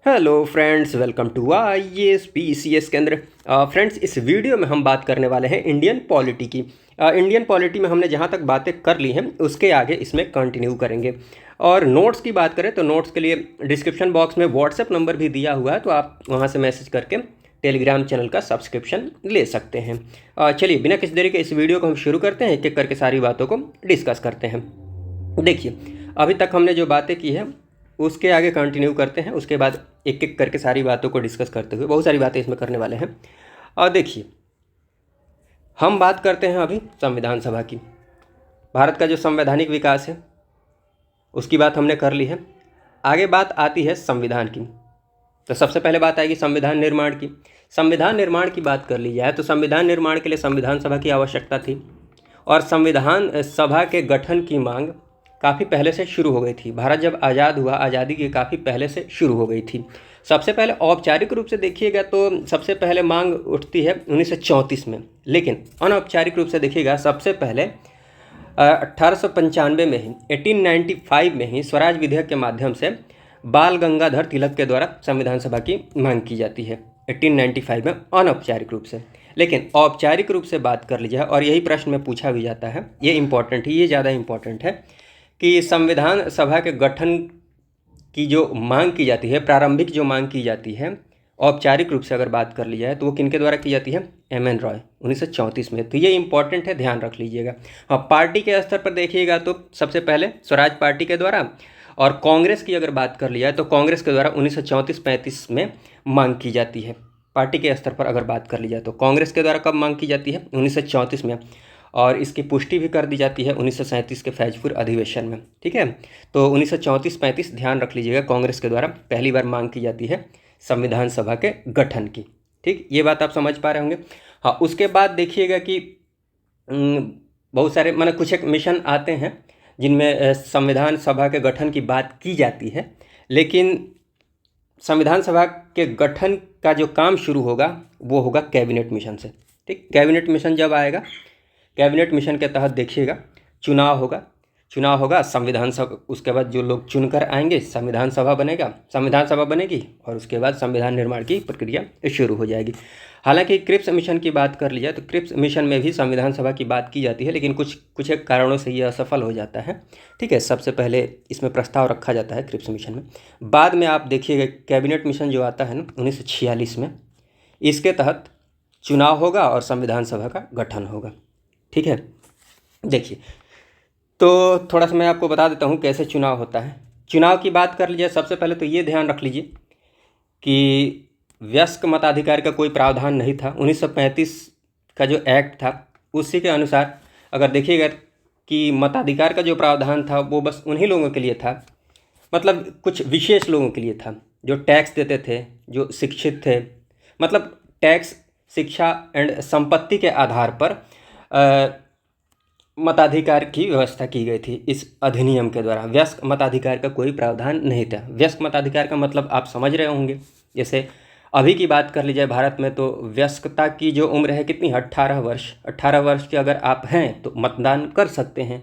Hello friends, welcome to IAS PCS केंद्र। Friends, इस video में हम बात करने वाले हैं इंडियन पॉलिटी की। इंडियन पॉलिटी में हमने जहां तक बातें कर ली हैं उसके आगे इसमें कंटिन्यू करेंगे। और नोट्स की बात करें तो नोट्स के लिए डिस्क्रिप्शन बॉक्स में व्हाट्सएप नंबर भी दिया हुआ है, तो आप वहां से मैसेज करके टेलीग्राम चैनल का सब्सक्रिप्शन ले सकते हैं। चलिए, बिना किसी देरी के इस वीडियो को हम शुरू करते हैं। एक एक करके सारी बातों को डिस्कस करते हैं। देखिए, अभी तक हमने जो बातें की है उसके आगे कंटिन्यू करते हैं। उसके बाद एक एक करके सारी बातों को डिस्कस करते हुए बहुत सारी बातें इसमें करने वाले हैं। और देखिए, हम बात करते हैं अभी संविधान सभा की। भारत का जो संवैधानिक विकास है उसकी बात हमने कर ली है। आगे बात आती है संविधान की। तो सबसे पहले बात आएगी संविधान निर्माण की। संविधान निर्माण की बात कर ली जाए तो संविधान निर्माण के लिए संविधान सभा की आवश्यकता थी, और संविधान सभा के गठन की मांग काफ़ी पहले से शुरू हो गई थी। भारत जब आज़ाद हुआ, आज़ादी के काफ़ी पहले से शुरू हो गई थी। सबसे पहले औपचारिक रूप से देखिएगा तो सबसे पहले मांग उठती है 1934 में, लेकिन अनौपचारिक रूप से देखिएगा सबसे पहले 1895 में ही 1895 में ही स्वराज विधेयक के माध्यम से बाल गंगाधर तिलक के द्वारा संविधान सभा की मांग की जाती है 1895 में अनौपचारिक रूप से। लेकिन औपचारिक रूप से बात कर लीजिए, और यही प्रश्न में पूछा भी जाता है, ये इंपॉर्टेंट है, ये ज़्यादा इंपॉर्टेंट है कि संविधान सभा के गठन की जो मांग की जाती है, प्रारंभिक जो मांग की जाती है औपचारिक रूप से अगर बात कर ली जाए तो वो किनके द्वारा की जाती है? MN रॉय 1934 में। तो ये इंपॉर्टेंट है, ध्यान रख लीजिएगा। हाँ, पार्टी के स्तर पर देखिएगा तो सबसे पहले स्वराज पार्टी के द्वारा, और कांग्रेस की अगर बात कर ली जाए तो कांग्रेस के द्वारा 1934-35 में मांग की जाती है। पार्टी के स्तर पर अगर बात कर ली जाए तो कांग्रेस के द्वारा कब मांग की जाती है? 1934 में। और इसकी पुष्टि भी कर दी जाती है 1937 के फैजपुर अधिवेशन में। ठीक है, तो 1934-35 ध्यान रख लीजिएगा, कांग्रेस के द्वारा पहली बार मांग की जाती है संविधान सभा के गठन की। ठीक, ये बात आप समझ पा रहे होंगे। हाँ, उसके बाद देखिएगा कि बहुत सारे माने कुछ एक मिशन आते हैं जिनमें संविधान सभा के गठन की बात की जाती है, लेकिन संविधान सभा के गठन का जो काम शुरू होगा वो होगा कैबिनेट मिशन से। ठीक, कैबिनेट मिशन जब आएगा, कैबिनेट मिशन के तहत देखिएगा चुनाव होगा संविधान सभा, उसके बाद जो लोग चुनकर आएंगे संविधान सभा बनेगी, और उसके बाद संविधान निर्माण की प्रक्रिया शुरू हो जाएगी। हालांकि क्रिप्स मिशन की बात कर ली जाए तो क्रिप्स मिशन में भी संविधान सभा की बात की जाती है, लेकिन कुछ एक कारणों से ये असफल हो जाता है। ठीक है, सबसे पहले इसमें प्रस्ताव रखा जाता है क्रिप्स मिशन में। बाद में आप देखिएगा कैबिनेट मिशन जो आता है ना 1946 में, इसके तहत चुनाव होगा और संविधान सभा का गठन होगा। ठीक है, देखिए, तो थोड़ा सा मैं आपको बता देता हूँ कैसे चुनाव होता है। चुनाव की बात कर लीजिए, सबसे पहले तो ये ध्यान रख लीजिए कि वयस्क मताधिकार का कोई प्रावधान नहीं था। 1935 का जो एक्ट था उसी के अनुसार अगर देखिएगा कि मताधिकार का जो प्रावधान था वो बस उन्हीं लोगों के लिए था, मतलब कुछ विशेष लोगों के लिए था जो टैक्स देते थे, जो शिक्षित थे। मतलब टैक्स, शिक्षा एंड संपत्ति के आधार पर मताधिकार की व्यवस्था की गई थी इस अधिनियम के द्वारा। वयस्क मताधिकार का कोई प्रावधान नहीं था। वयस्क मताधिकार का मतलब आप समझ रहे होंगे। जैसे अभी की बात कर ली जाए भारत में तो वयस्कता की जो उम्र है कितनी? 18 वर्ष। 18 वर्ष के अगर आप हैं तो मतदान कर सकते हैं।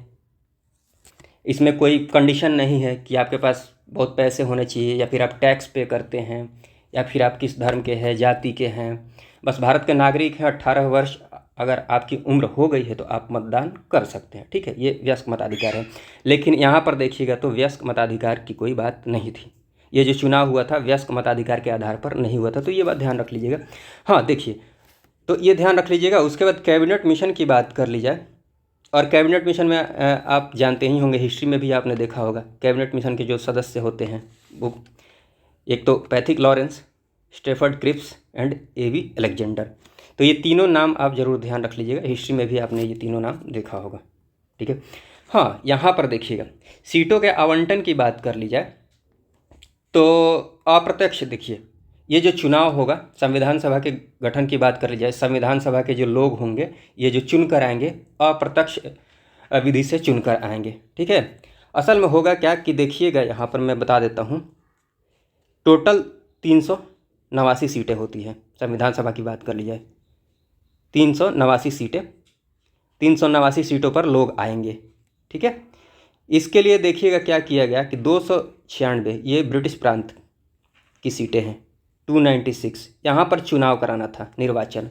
इसमें कोई कंडीशन नहीं है कि आपके पास बहुत पैसे होने चाहिए, या फिर आप टैक्स पे करते हैं, या फिर आप किस धर्म के हैं, जाति के हैं। बस भारत के नागरिक हैं, 18 वर्ष अगर आपकी उम्र हो गई है तो आप मतदान कर सकते हैं। ठीक है, ये वयस्क मताधिकार है। लेकिन यहाँ पर देखिएगा तो वयस्क मताधिकार की कोई बात नहीं थी। ये जो चुनाव हुआ था वयस्क मताधिकार के आधार पर नहीं हुआ था, तो ये बात ध्यान रख लीजिएगा। हाँ, देखिए, तो ये ध्यान रख लीजिएगा। उसके बाद कैबिनेट मिशन की बात कर ली जाए, और कैबिनेट मिशन में आप जानते ही होंगे, हिस्ट्री में भी आपने देखा होगा, कैबिनेट मिशन के जो सदस्य होते हैं वो एक तो Pethick Lawrence, Stafford Cripps and AV Alexander. तो ये तीनों नाम आप जरूर ध्यान रख लीजिएगा, हिस्ट्री में भी आपने ये तीनों नाम देखा होगा। ठीक है, हाँ, यहाँ पर देखिएगा सीटों के आवंटन की बात कर ली जाए तो अप्रत्यक्ष, देखिए, ये जो चुनाव होगा संविधान सभा के गठन की बात कर ली जाए, संविधान सभा के जो लोग होंगे ये जो चुन कर आएंगे अप्रत्यक्ष विधि से चुनकर आएंगे। ठीक है, असल में होगा क्या कि देखिएगा, यहाँ पर मैं बता देता हूँ, टोटल 389 सीटें होती हैं। संविधान सभा की बात कर ली जाए 389 सीटें, 389 सीटों पर लोग आएंगे। ठीक है, इसके लिए देखिएगा क्या किया गया कि 296, ये ब्रिटिश प्रांत की सीटें हैं, 296। यहाँ पर चुनाव कराना था, निर्वाचन।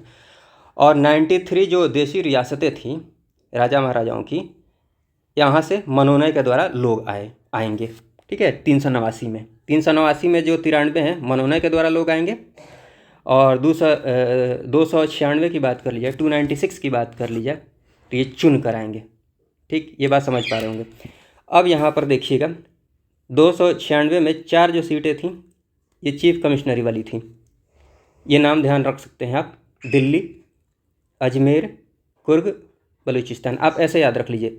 और 93 जो देशी रियासतें थीं राजा महाराजाओं की, यहाँ से मनोनय के द्वारा लोग आएंगे। ठीक है, 389 में जो 93 हैं मनोनय के द्वारा लोग आएंगे। और 296 की बात कर ली जाए, 296 की बात कर ली जाए तो ये चुन कर आएंगे। ठीक, ये बात समझ पा रहे होंगे। अब यहाँ पर देखिएगा 296 में 4 जो सीटें थीं ये चीफ कमिश्नरी वाली थीं। ये नाम ध्यान रख सकते हैं आप, दिल्ली, अजमेर, कुर्ग, बलूचिस्तान। आप ऐसे याद रख लीजिए,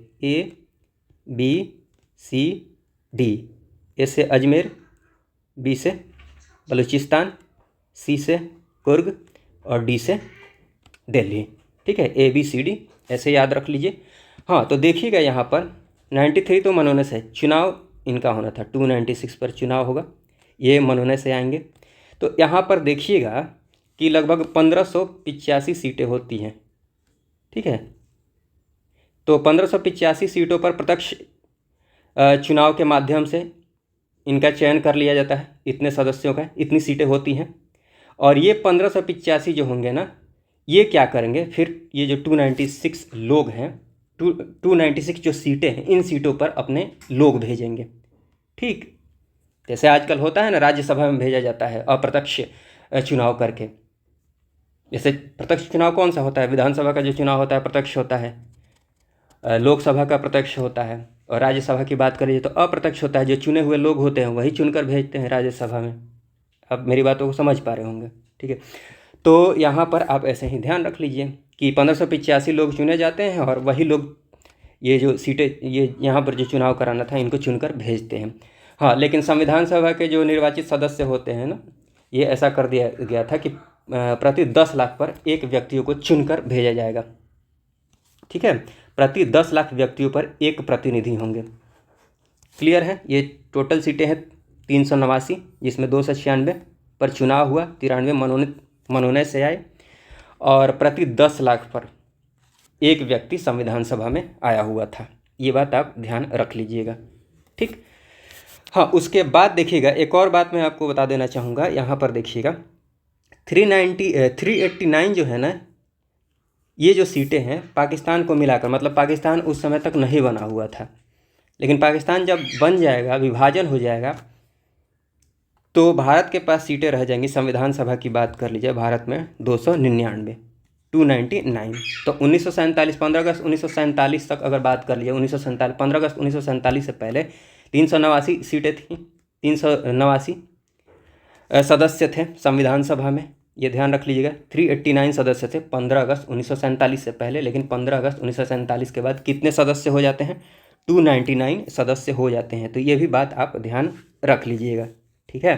ABCD। ए से अजमेर, B से बलूचिस्तान, C से कुर्ग और D से दिल्ली। ठीक है, ABCD ऐसे याद रख लीजिए। हाँ, तो देखिएगा यहाँ पर 93 तो मनोनय से चुनाव इनका होना था, 296 पर चुनाव होगा, ये मनोनय से आएंगे। तो यहाँ पर देखिएगा कि लगभग 1585 सीटें होती हैं। ठीक है, तो 1585 सीटों पर प्रत्यक्ष चुनाव के माध्यम से इनका चयन कर लिया जाता है, इतने सदस्यों का, इतनी सीटें होती हैं। और ये 1585 जो होंगे ना, ये क्या करेंगे फिर, ये जो 296 लोग हैं, 296 जो सीटें हैं, इन सीटों पर अपने लोग भेजेंगे। ठीक, जैसे आजकल होता है ना, राज्यसभा में भेजा जाता है अप्रत्यक्ष चुनाव करके। जैसे प्रत्यक्ष चुनाव कौन सा होता है, विधानसभा का जो चुनाव होता है प्रत्यक्ष होता है, लोकसभा का प्रत्यक्ष होता है, और राज्यसभा की बात करिए तो अप्रत्यक्ष होता है। जो चुने हुए लोग होते हैं वही चुनकर भेजते हैं राज्यसभा में। अब मेरी बातों को समझ पा रहे होंगे। ठीक है, तो यहाँ पर आप ऐसे ही ध्यान रख लीजिए कि 1585 लोग चुने जाते हैं और वही लोग ये जो सीटें, ये यहाँ पर जो चुनाव कराना था, इनको चुनकर भेजते हैं। हाँ, लेकिन संविधान सभा के जो निर्वाचित सदस्य होते हैं ना, ये ऐसा कर दिया गया था कि प्रति 10 लाख पर एक व्यक्तियों को चुनकर भेजा जाएगा। ठीक है, प्रति 10 लाख व्यक्तियों पर एक प्रतिनिधि होंगे। क्लियर है? ये टोटल सीटें हैं 389, जिसमें 296 पर चुनाव हुआ, 93 मनोनय से आए, और प्रति 10 लाख पर एक व्यक्ति संविधान सभा में आया हुआ था। ये बात आप ध्यान रख लीजिएगा। ठीक, हाँ, उसके बाद देखिएगा एक और बात मैं आपको बता देना चाहूँगा। यहाँ पर देखिएगा 389 जो है ना, ये जो सीटें हैं पाकिस्तान को मिलाकर, मतलब पाकिस्तान उस समय तक नहीं बना हुआ था, लेकिन पाकिस्तान जब बन जाएगा, विभाजन हो जाएगा, तो भारत के पास सीटें रह जाएंगी। संविधान सभा की बात कर लीजिए, भारत में 299, 299। तो 1947, 15 अगस्त 1947 तक अगर बात कर लीजिए, 1947, 15 अगस्त 1947 से पहले 389 सीटें थीं, 389 सदस्य थे संविधान सभा में। ये ध्यान रख लीजिएगा, 389 सदस्य थे 15 अगस्त 1947 से पहले, लेकिन 15 अगस्त 1947 के बाद कितने सदस्य हो जाते हैं, 299 सदस्य हो जाते हैं। तो ये भी बात आप ध्यान रख लीजिएगा। ठीक है,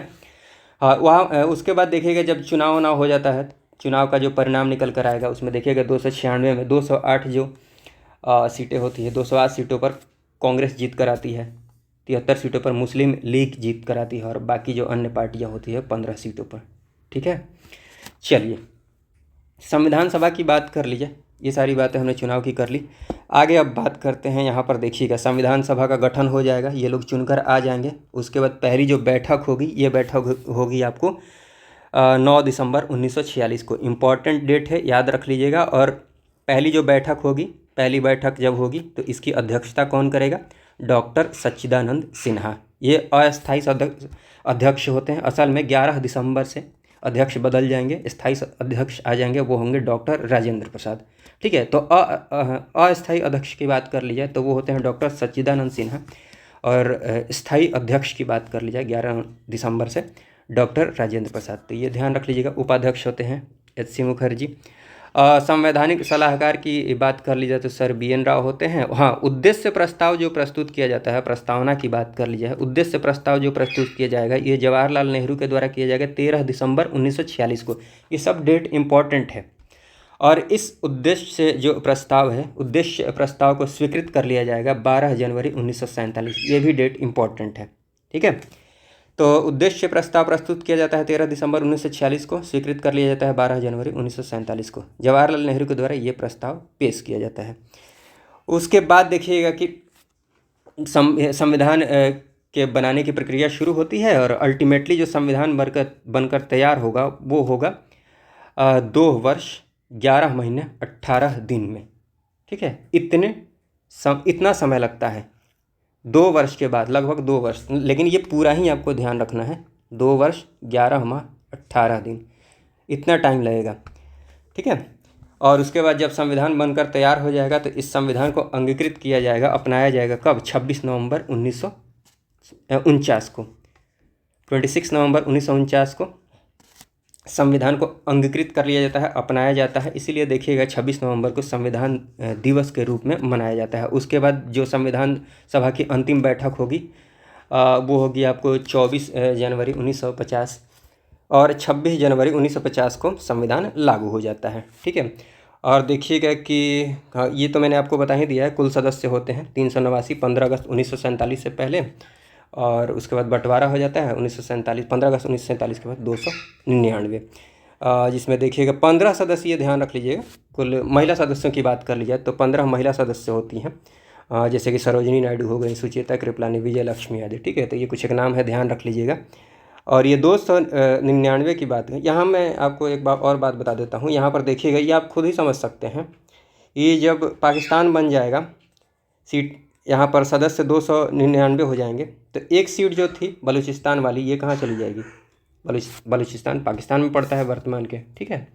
हाँ, वहाँ उसके बाद देखिएगा जब चुनाव हो जाता है, चुनाव का जो परिणाम निकल कर आएगा उसमें देखिएगा 296 में 208 जो सीटें होती है, 208 सीटों पर कांग्रेस जीत कर आती है, 73 सीटों पर मुस्लिम लीग जीत कर आती है, और बाकी जो अन्य पार्टियां होती है 15 सीटों पर। ठीक है, चलिए संविधान सभा की बात कर लीजिए। ये सारी बातें हमने चुनाव की कर ली। आगे अब बात करते हैं, यहाँ पर देखिएगा संविधान सभा का गठन हो जाएगा, ये लोग चुनकर आ जाएंगे। उसके बाद पहली जो बैठक होगी, ये बैठक होगी आपको 9 दिसंबर 1946 को। इम्पॉर्टेंट डेट है, याद रख लीजिएगा। और पहली जो बैठक होगी, पहली बैठक जब होगी तो इसकी अध्यक्षता कौन करेगा, डॉक्टर सच्चिदानंद सिन्हा। ये अस्थायी अध्यक्ष होते हैं। असल में 11 दिसंबर से अध्यक्ष बदल जाएंगे, स्थायी अध्यक्ष आ जाएंगे, वो होंगे डॉक्टर राजेंद्र प्रसाद। ठीक है, तो अस्थायी अध्यक्ष की बात कर ली जाए तो वो होते हैं डॉक्टर सच्चिदानंद सिन्हा, और स्थायी अध्यक्ष की बात कर ली जाए 11 दिसंबर से डॉक्टर राजेंद्र प्रसाद। तो ये ध्यान रख लीजिएगा। उपाध्यक्ष होते हैं HC मुखर्जी। संवैधानिक सलाहकार की बात कर ली जाए तो सर BN राव होते हैं। हाँ, उद्देश्य प्रस्ताव जो प्रस्तुत किया जाता है, प्रस्तावना की बात कर ली जाए, उद्देश्य प्रस्ताव जो प्रस्तुत किया जाएगा ये जवाहरलाल नेहरू के द्वारा किया जाएगा 13 दिसंबर 1946 को। ये सब डेट इम्पॉर्टेंट है। और इस उद्देश्य से जो प्रस्ताव है, उद्देश्य प्रस्ताव को स्वीकृत कर लिया जाएगा 12 जनवरी 1947। ये भी डेट इम्पॉर्टेंट है। ठीक है, तो उद्देश्य प्रस्ताव प्रस्तुत किया जाता है 13 दिसंबर 1946 को, स्वीकृत कर लिया जाता है 12 जनवरी 1947 को। जवाहरलाल नेहरू के द्वारा ये प्रस्ताव पेश किया जाता है। उसके बाद देखिएगा कि संविधान के बनाने की प्रक्रिया शुरू होती है और अल्टीमेटली जो संविधान बनकर तैयार होगा वो होगा 2 वर्ष 11 महीने 18 दिन में। ठीक है, इतना समय लगता है 2 वर्ष के बाद, लगभग 2 वर्ष, लेकिन ये पूरा ही आपको ध्यान रखना है, 2 वर्ष 11 माह 18 दिन, इतना टाइम लगेगा। ठीक है, और उसके बाद जब संविधान बनकर तैयार हो जाएगा तो इस संविधान को अंगीकृत किया जाएगा, अपनाया जाएगा कब? 26 नवंबर 1949 को, 26 नवंबर 1949 को संविधान को अंगीकृत कर लिया जाता है, अपनाया जाता है। इसीलिए देखिएगा 26 नवंबर को संविधान दिवस के रूप में मनाया जाता है। उसके बाद जो संविधान सभा की अंतिम बैठक होगी वो होगी आपको 24 जनवरी 1950 और 26 जनवरी 1950 को संविधान लागू हो जाता है। ठीक है, और देखिएगा कि हाँ, ये तो मैंने आपको बता ही दिया है। कुल सदस्य होते हैं 389, 15 अगस्त 1947 से पहले, और उसके बाद बंटवारा हो जाता है 1947, 15 अगस्त 1947 के बाद 299, जिसमें देखिएगा 15 सदस्य, ये ध्यान रख लीजिएगा। कुल महिला सदस्यों की बात कर ली जाए तो 15 महिला सदस्य होती हैं, जैसे कि सरोजिनी नायडू हो गई, सुचेता कृपलानी, विजय लक्ष्मी आदि। ठीक है, तो ये कुछ एक नाम है, ध्यान रख लीजिएगा। और ये 299 की बात है। यहाँ मैं आपको एक बात और बता देता हूँ, यहाँ पर देखिएगा, ये आप खुद ही समझ सकते हैं। ये जब पाकिस्तान बन जाएगा, सीट यहाँ पर सदस्य 299 हो जाएंगे, तो एक सीट जो थी बलूचिस्तान वाली, ये कहाँ चली जाएगी? बलूचिस्तान पाकिस्तान में पड़ता है वर्तमान के। ठीक है,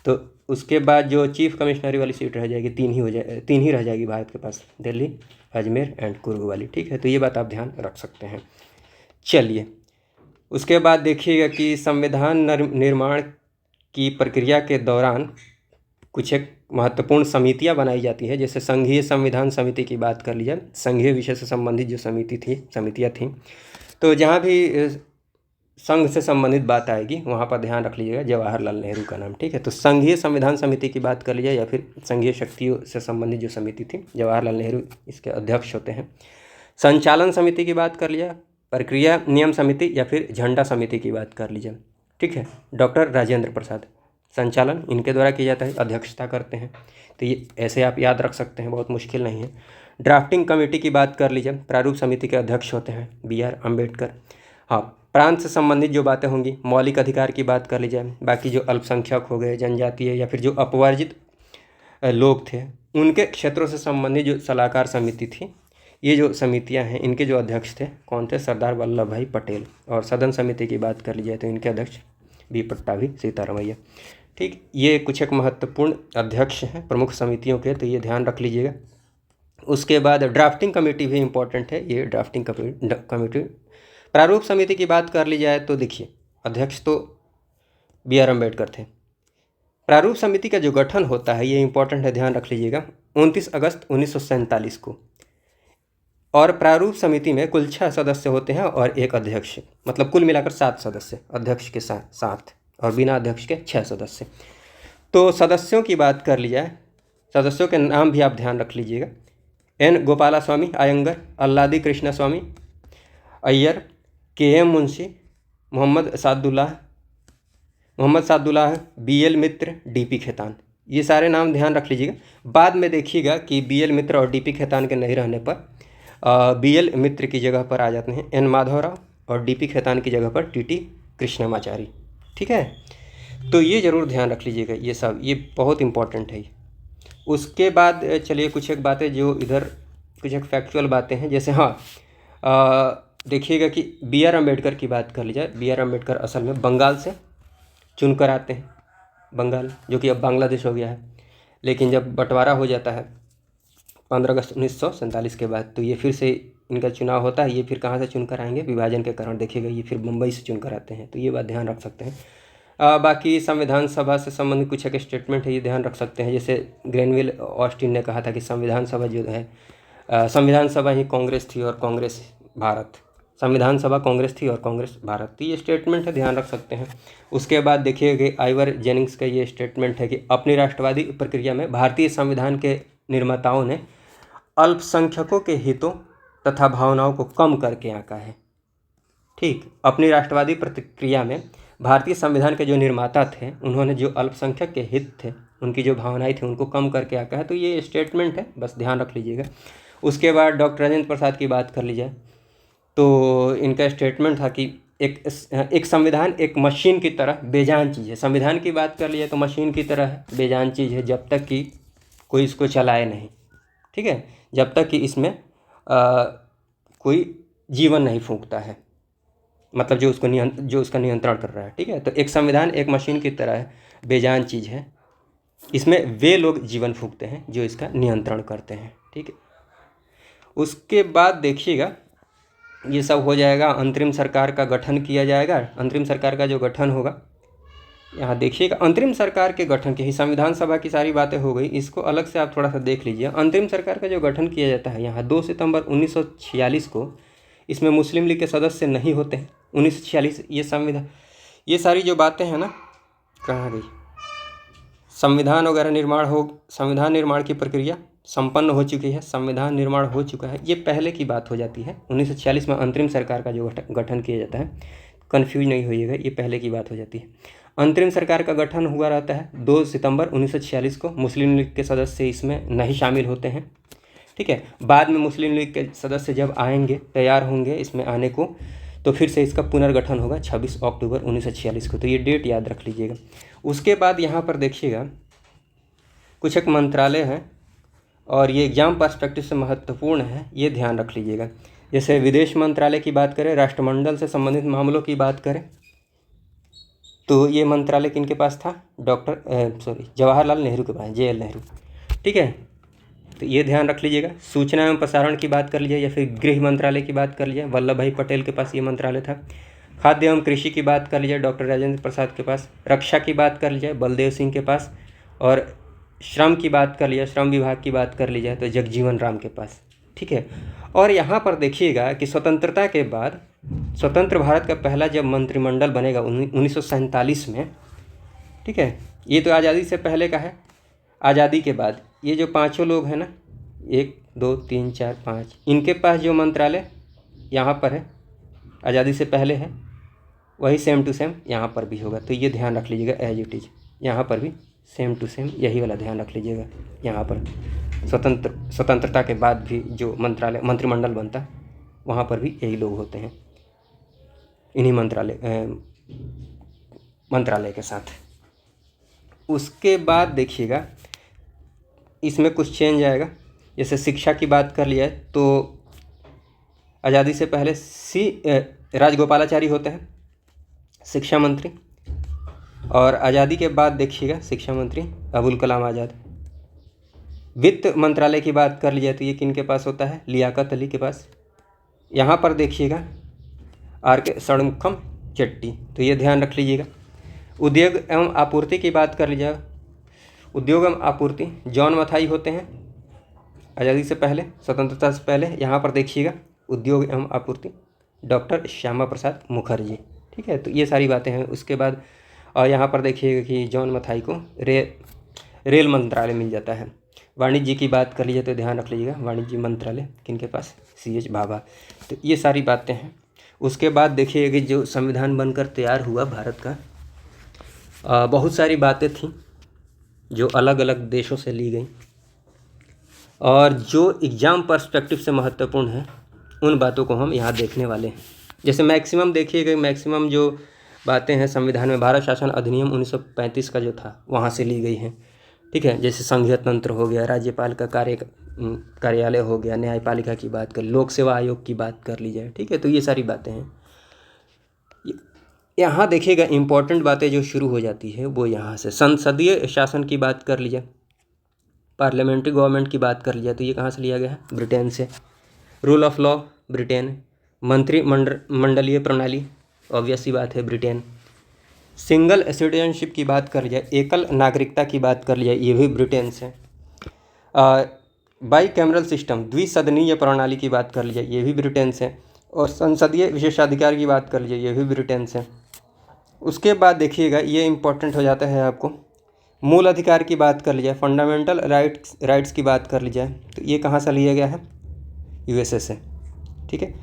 तो उसके बाद जो चीफ कमिश्नरी वाली सीट रह जाएगी, 3 ही रह जाएगी भारत के पास, दिल्ली, अजमेर एंड कुर्ग वाली। ठीक है, तो ये बात आप ध्यान रख सकते हैं। चलिए, उसके बाद देखिएगा कि संविधान निर्माण की प्रक्रिया के दौरान कुछ एक महत्वपूर्ण समितियां बनाई जाती है। जैसे संघीय संविधान समिति की बात कर लीजिए, संघीय विषय से संबंधित जो समितियां थीं, तो जहाँ भी संघ से संबंधित बात आएगी वहाँ पर ध्यान रख लीजिएगा जवाहरलाल नेहरू का नाम। ठीक है, तो संघीय संविधान समिति की बात कर लीजिए या फिर संघीय शक्तियों से संबंधित जो समिति थी, जवाहरलाल नेहरू इसके अध्यक्ष होते हैं। संचालन समिति की बात कर लीजिए, प्रक्रिया नियम समिति या फिर झंडा समिति की बात कर लीजिए। ठीक है, डॉक्टर राजेंद्र प्रसाद, संचालन इनके द्वारा किया जाता है, अध्यक्षता करते हैं। तो ये ऐसे आप याद रख सकते हैं, बहुत मुश्किल नहीं है। ड्राफ्टिंग कमेटी की बात कर लीजिए, प्रारूप समिति के अध्यक्ष होते हैं BR अम्बेडकर। हाँ, प्रांत से संबंधित जो बातें होंगी, मौलिक अधिकार की बात कर लीजिए, बाकी जो अल्पसंख्यक हो गए, जनजातीय या फिर जो अपवर्जित लोग थे, उनके क्षेत्रों से संबंधित जो सलाहकार समिति थी, ये जो समितियां हैं, इनके जो अध्यक्ष थे कौन थे? सरदार वल्लभ भाई पटेल। और सदन समिति की बात कर लीजिए तो इनके अध्यक्ष B पट्टाभी सीतारमैया। ठीक, ये कुछ एक महत्वपूर्ण अध्यक्ष हैं प्रमुख समितियों के, तो ये ध्यान रख लीजिएगा। उसके बाद ड्राफ्टिंग कमेटी भी इम्पोर्टेंट है। ये ड्राफ्टिंग कमेटी, प्रारूप समिति की बात कर ली जाए तो देखिए अध्यक्ष तो BR अम्बेडकर थे। प्रारूप समिति का जो गठन होता है ये इम्पोर्टेंट है, ध्यान रख लीजिएगा, 29 अगस्त 1947 को। और प्रारूप समिति में कुल 6 सदस्य होते हैं और एक अध्यक्ष, मतलब कुल मिलाकर 7 सदस्य, अध्यक्ष के साथ और बिना अध्यक्ष के 6 सदस्य। तो सदस्यों की बात कर ली जाए, सदस्यों के नाम भी आप ध्यान रख लीजिएगा। N गोपालास्वामी अयंगर, अल्लादी कृष्णा स्वामी अय्यर, KM मुंशी, मोहम्मद सादुल्लाह, BL मित्र, DP खेतान, ये सारे नाम ध्यान रख लीजिएगा। बाद में देखिएगा कि BL मित्र और DP खेतान के नहीं रहने पर BL मित्र की जगह पर आ जाते हैं N माधवराव और DP खेतान की जगह पर TT कृष्णमाचारी। ठीक है, तो ये ज़रूर ध्यान रख लीजिएगा, ये सब ये बहुत इंपॉर्टेंट है। उसके बाद चलिए कुछ एक बातें जो इधर कुछ एक फैक्चुअल बातें हैं, जैसे हाँ देखिएगा कि BR अम्बेडकर की बात कर ली जाए। BR अम्बेडकर असल में बंगाल से चुनकर आते हैं, बंगाल जो कि अब बांग्लादेश हो गया है। लेकिन जब बंटवारा हो जाता है 15 अगस्त 1947 के बाद, तो ये फिर से इनका चुनाव होता है। ये फिर कहाँ से चुनकर आएंगे? विभाजन के कारण देखिएगा ये फिर मुंबई से चुनकर आते हैं, तो ये बात ध्यान रख सकते हैं। बाकी संविधान सभा से संबंधित कुछ एक स्टेटमेंट है, ये ध्यान रख सकते हैं। जैसे ग्रेनविल ऑस्टिन ने कहा था कि संविधान सभा जो है, संविधान सभा ही कांग्रेस थी और कांग्रेस भारत, संविधान सभा कांग्रेस थी और कांग्रेस भारत, तो ये स्टेटमेंट है, ध्यान रख सकते हैं। उसके बाद देखिए कि आइवर जेनिंग्स का ये स्टेटमेंट है कि अपनी राष्ट्रवादी प्रक्रिया में भारतीय संविधान के निर्माताओं ने अल्पसंख्यकों के हितों तथा भावनाओं को कम करके आंका है। ठीक, अपनी राष्ट्रवादी प्रक्रिया में भारतीय संविधान के जो निर्माता थे, उन्होंने जो अल्पसंख्यक के हित थे, उनकी जो भावनाएं थी, उनको कम करके आंका है। तो ये स्टेटमेंट है, बस ध्यान रख लीजिएगा। उसके बाद डॉक्टर राजेंद्र प्रसाद की बात कर ली जाए तो इनका स्टेटमेंट था कि एक संविधान एक मशीन की तरह बेजान चीज़ है। संविधान की बात कर लिया तो मशीन की तरह बेजान चीज़ है जब तक कि कोई इसको चलाए नहीं, ठीक है, जब तक कि इसमें कोई जीवन नहीं फूंकता है, मतलब जो उसका नियंत्रण कर रहा है, ठीक है। तो एक संविधान एक मशीन की तरह है, बेजान चीज़ है, इसमें वे लोग जीवन फूंकते हैं जो इसका नियंत्रण करते हैं, ठीक है। उसके बाद देखिएगा ये सब हो जाएगा, अंतरिम सरकार का गठन किया जाएगा। अंतरिम सरकार का जो गठन होगा, यहाँ देखिएगा अंतरिम सरकार के गठन की ही संविधान सभा की सारी बातें हो गई, इसको अलग से आप थोड़ा सा देख लीजिए। अंतरिम सरकार का जो गठन किया जाता है यहाँ 2 सितंबर 1946 को, इसमें मुस्लिम लीग के सदस्य नहीं होते हैं। 1946 ये संविधान, ये सारी जो बातें हैं ना, कहाँ गई, संविधान वगैरह संविधान निर्माण की प्रक्रिया संपन्न हो चुकी है, संविधान निर्माण हो चुका है, ये पहले की बात हो जाती है। 1946 में अंतरिम सरकार का जो गठन किया जाता है, कन्फ्यूज नहीं होइएगा, ये पहले की बात हो जाती है। अंतरिम सरकार का गठन हुआ रहता है 2 सितंबर 1946 को। मुस्लिम लीग के सदस्य इसमें नहीं शामिल होते हैं, ठीक है। बाद में मुस्लिम लीग के सदस्य जब आएंगे, तैयार होंगे इसमें आने को, तो फिर से इसका पुनर्गठन होगा 26 अक्टूबर 1946 को। तो ये डेट याद रख लीजिएगा। उसके बाद यहाँ पर देखिएगा कुछ एक मंत्रालय हैं और ये एग्जाम पर्सपेक्टिव से महत्वपूर्ण है, ये ध्यान रख लीजिएगा। जैसे विदेश मंत्रालय की बात करें, राष्ट्रमंडल से संबंधित मामलों की बात करें, तो ये मंत्रालय किनके पास था, जवाहरलाल नेहरू के पास, JL नेहरू, ठीक है। तो ये ध्यान रख लीजिएगा। सूचना एवं प्रसारण की बात कर लीजिए या फिर गृह मंत्रालय की बात कर लीजिए, वल्लभ भाई पटेल के पास ये मंत्रालय था। खाद्य एवं कृषि की बात कर लीजिए, डॉक्टर राजेंद्र प्रसाद के पास। रक्षा की बात कर लीजिए, बलदेव सिंह के पास। और श्रम की बात कर लीजिए, श्रम विभाग की बात कर लीजिए तो जगजीवन राम के पास, ठीक है। और यहाँ पर देखिएगा कि स्वतंत्रता के बाद, स्वतंत्र भारत का पहला जब मंत्रिमंडल बनेगा 1947 में, ठीक है, ये तो आज़ादी से पहले का है। आज़ादी के बाद ये जो पांचों लोग हैं ना, 1 2 3 4 5, इनके पास जो मंत्रालय यहाँ पर है, आज़ादी से पहले है, वही सेम टू सेम यहाँ पर भी होगा। तो ये ध्यान रख लीजिएगा, एज इट इज यहाँ पर भी सेम टू सेम यही वाला ध्यान रख लीजिएगा। यहाँ पर स्वतंत्रता के बाद भी जो मंत्रिमंडल बनता है, वहाँ पर भी यही लोग होते हैं, इन्हीं मंत्रालय के साथ। उसके बाद देखिएगा इसमें कुछ चेंज आएगा। जैसे शिक्षा की बात कर लिया तो आज़ादी से पहले राजगोपालाचारी होते हैं शिक्षा मंत्री, और आज़ादी के बाद देखिएगा शिक्षा मंत्री अबुल कलाम आज़ाद। वित्त मंत्रालय की बात कर लिया तो ये किन के पास होता है, लियाकत अली के पास। यहाँ पर देखिएगा RK षणमुखम चेट्टी, तो ये ध्यान रख लीजिएगा। उद्योग एवं आपूर्ति की बात कर लीजिए, उद्योग एवं आपूर्ति जॉन मथाई होते हैं आज़ादी से पहले, स्वतंत्रता से पहले। यहाँ पर देखिएगा उद्योग एवं आपूर्ति डॉक्टर श्यामा प्रसाद मुखर्जी, ठीक है। तो ये सारी बातें हैं। उसके बाद और यहाँ पर देखिएगा कि जॉन मथाई को रेल मंत्रालय मिल जाता है। वाणिज्य की बात कर लीजिए तो ध्यान रख लीजिएगा, वाणिज्य मंत्रालय किनके पास, CH भाभा। तो ये सारी बातें हैं। उसके बाद देखिएगा कि जो संविधान बनकर तैयार हुआ भारत का, बहुत सारी बातें थीं जो अलग अलग देशों से ली गई, और जो एग्ज़ाम पर्सपेक्टिव से महत्वपूर्ण है उन बातों को हम यहाँ देखने वाले हैं। जैसे मैक्सिमम देखिएगा, मैक्सिमम जो बातें हैं संविधान में, भारत शासन अधिनियम 1935 का जो था वहाँ से ली गई हैं, ठीक है। जैसे संघीय तंत्र हो गया, राज्यपाल का कार्यालय हो गया, न्यायपालिका की बात कर, लोक सेवा आयोग की बात कर ली जाए, ठीक है। तो ये सारी बातें हैं। यहाँ देखिएगा इम्पोर्टेंट बातें जो शुरू हो जाती है वो यहाँ से, संसदीय शासन की बात कर लीजिए, पार्लियामेंट्री गवर्नमेंट की बात कर लिया तो ये कहाँ से लिया गया है, ब्रिटेन से। रूल ऑफ लॉ ब्रिटेन, मंडलीय प्रणाली ऑब्वियस सी बात है ब्रिटेन। सिंगल सिटीजनशिप की बात कर लिया, एकल नागरिकता की बात कर लिया, ये भी ब्रिटेन से। बाई कैमरल सिस्टम, द्विसदनीय प्रणाली की बात कर लीजिए, ये भी ब्रिटेन से। और संसदीय विशेषाधिकार की बात कर लीजिए, ये भी ब्रिटेन से। उसके बाद देखिएगा ये इम्पोर्टेंट हो जाता है आपको, मूल अधिकार की बात कर लीजिए, फंडामेंटल राइट्स की बात कर लीजिए, तो ये कहाँ से लिया गया है, USA से, ठीक है।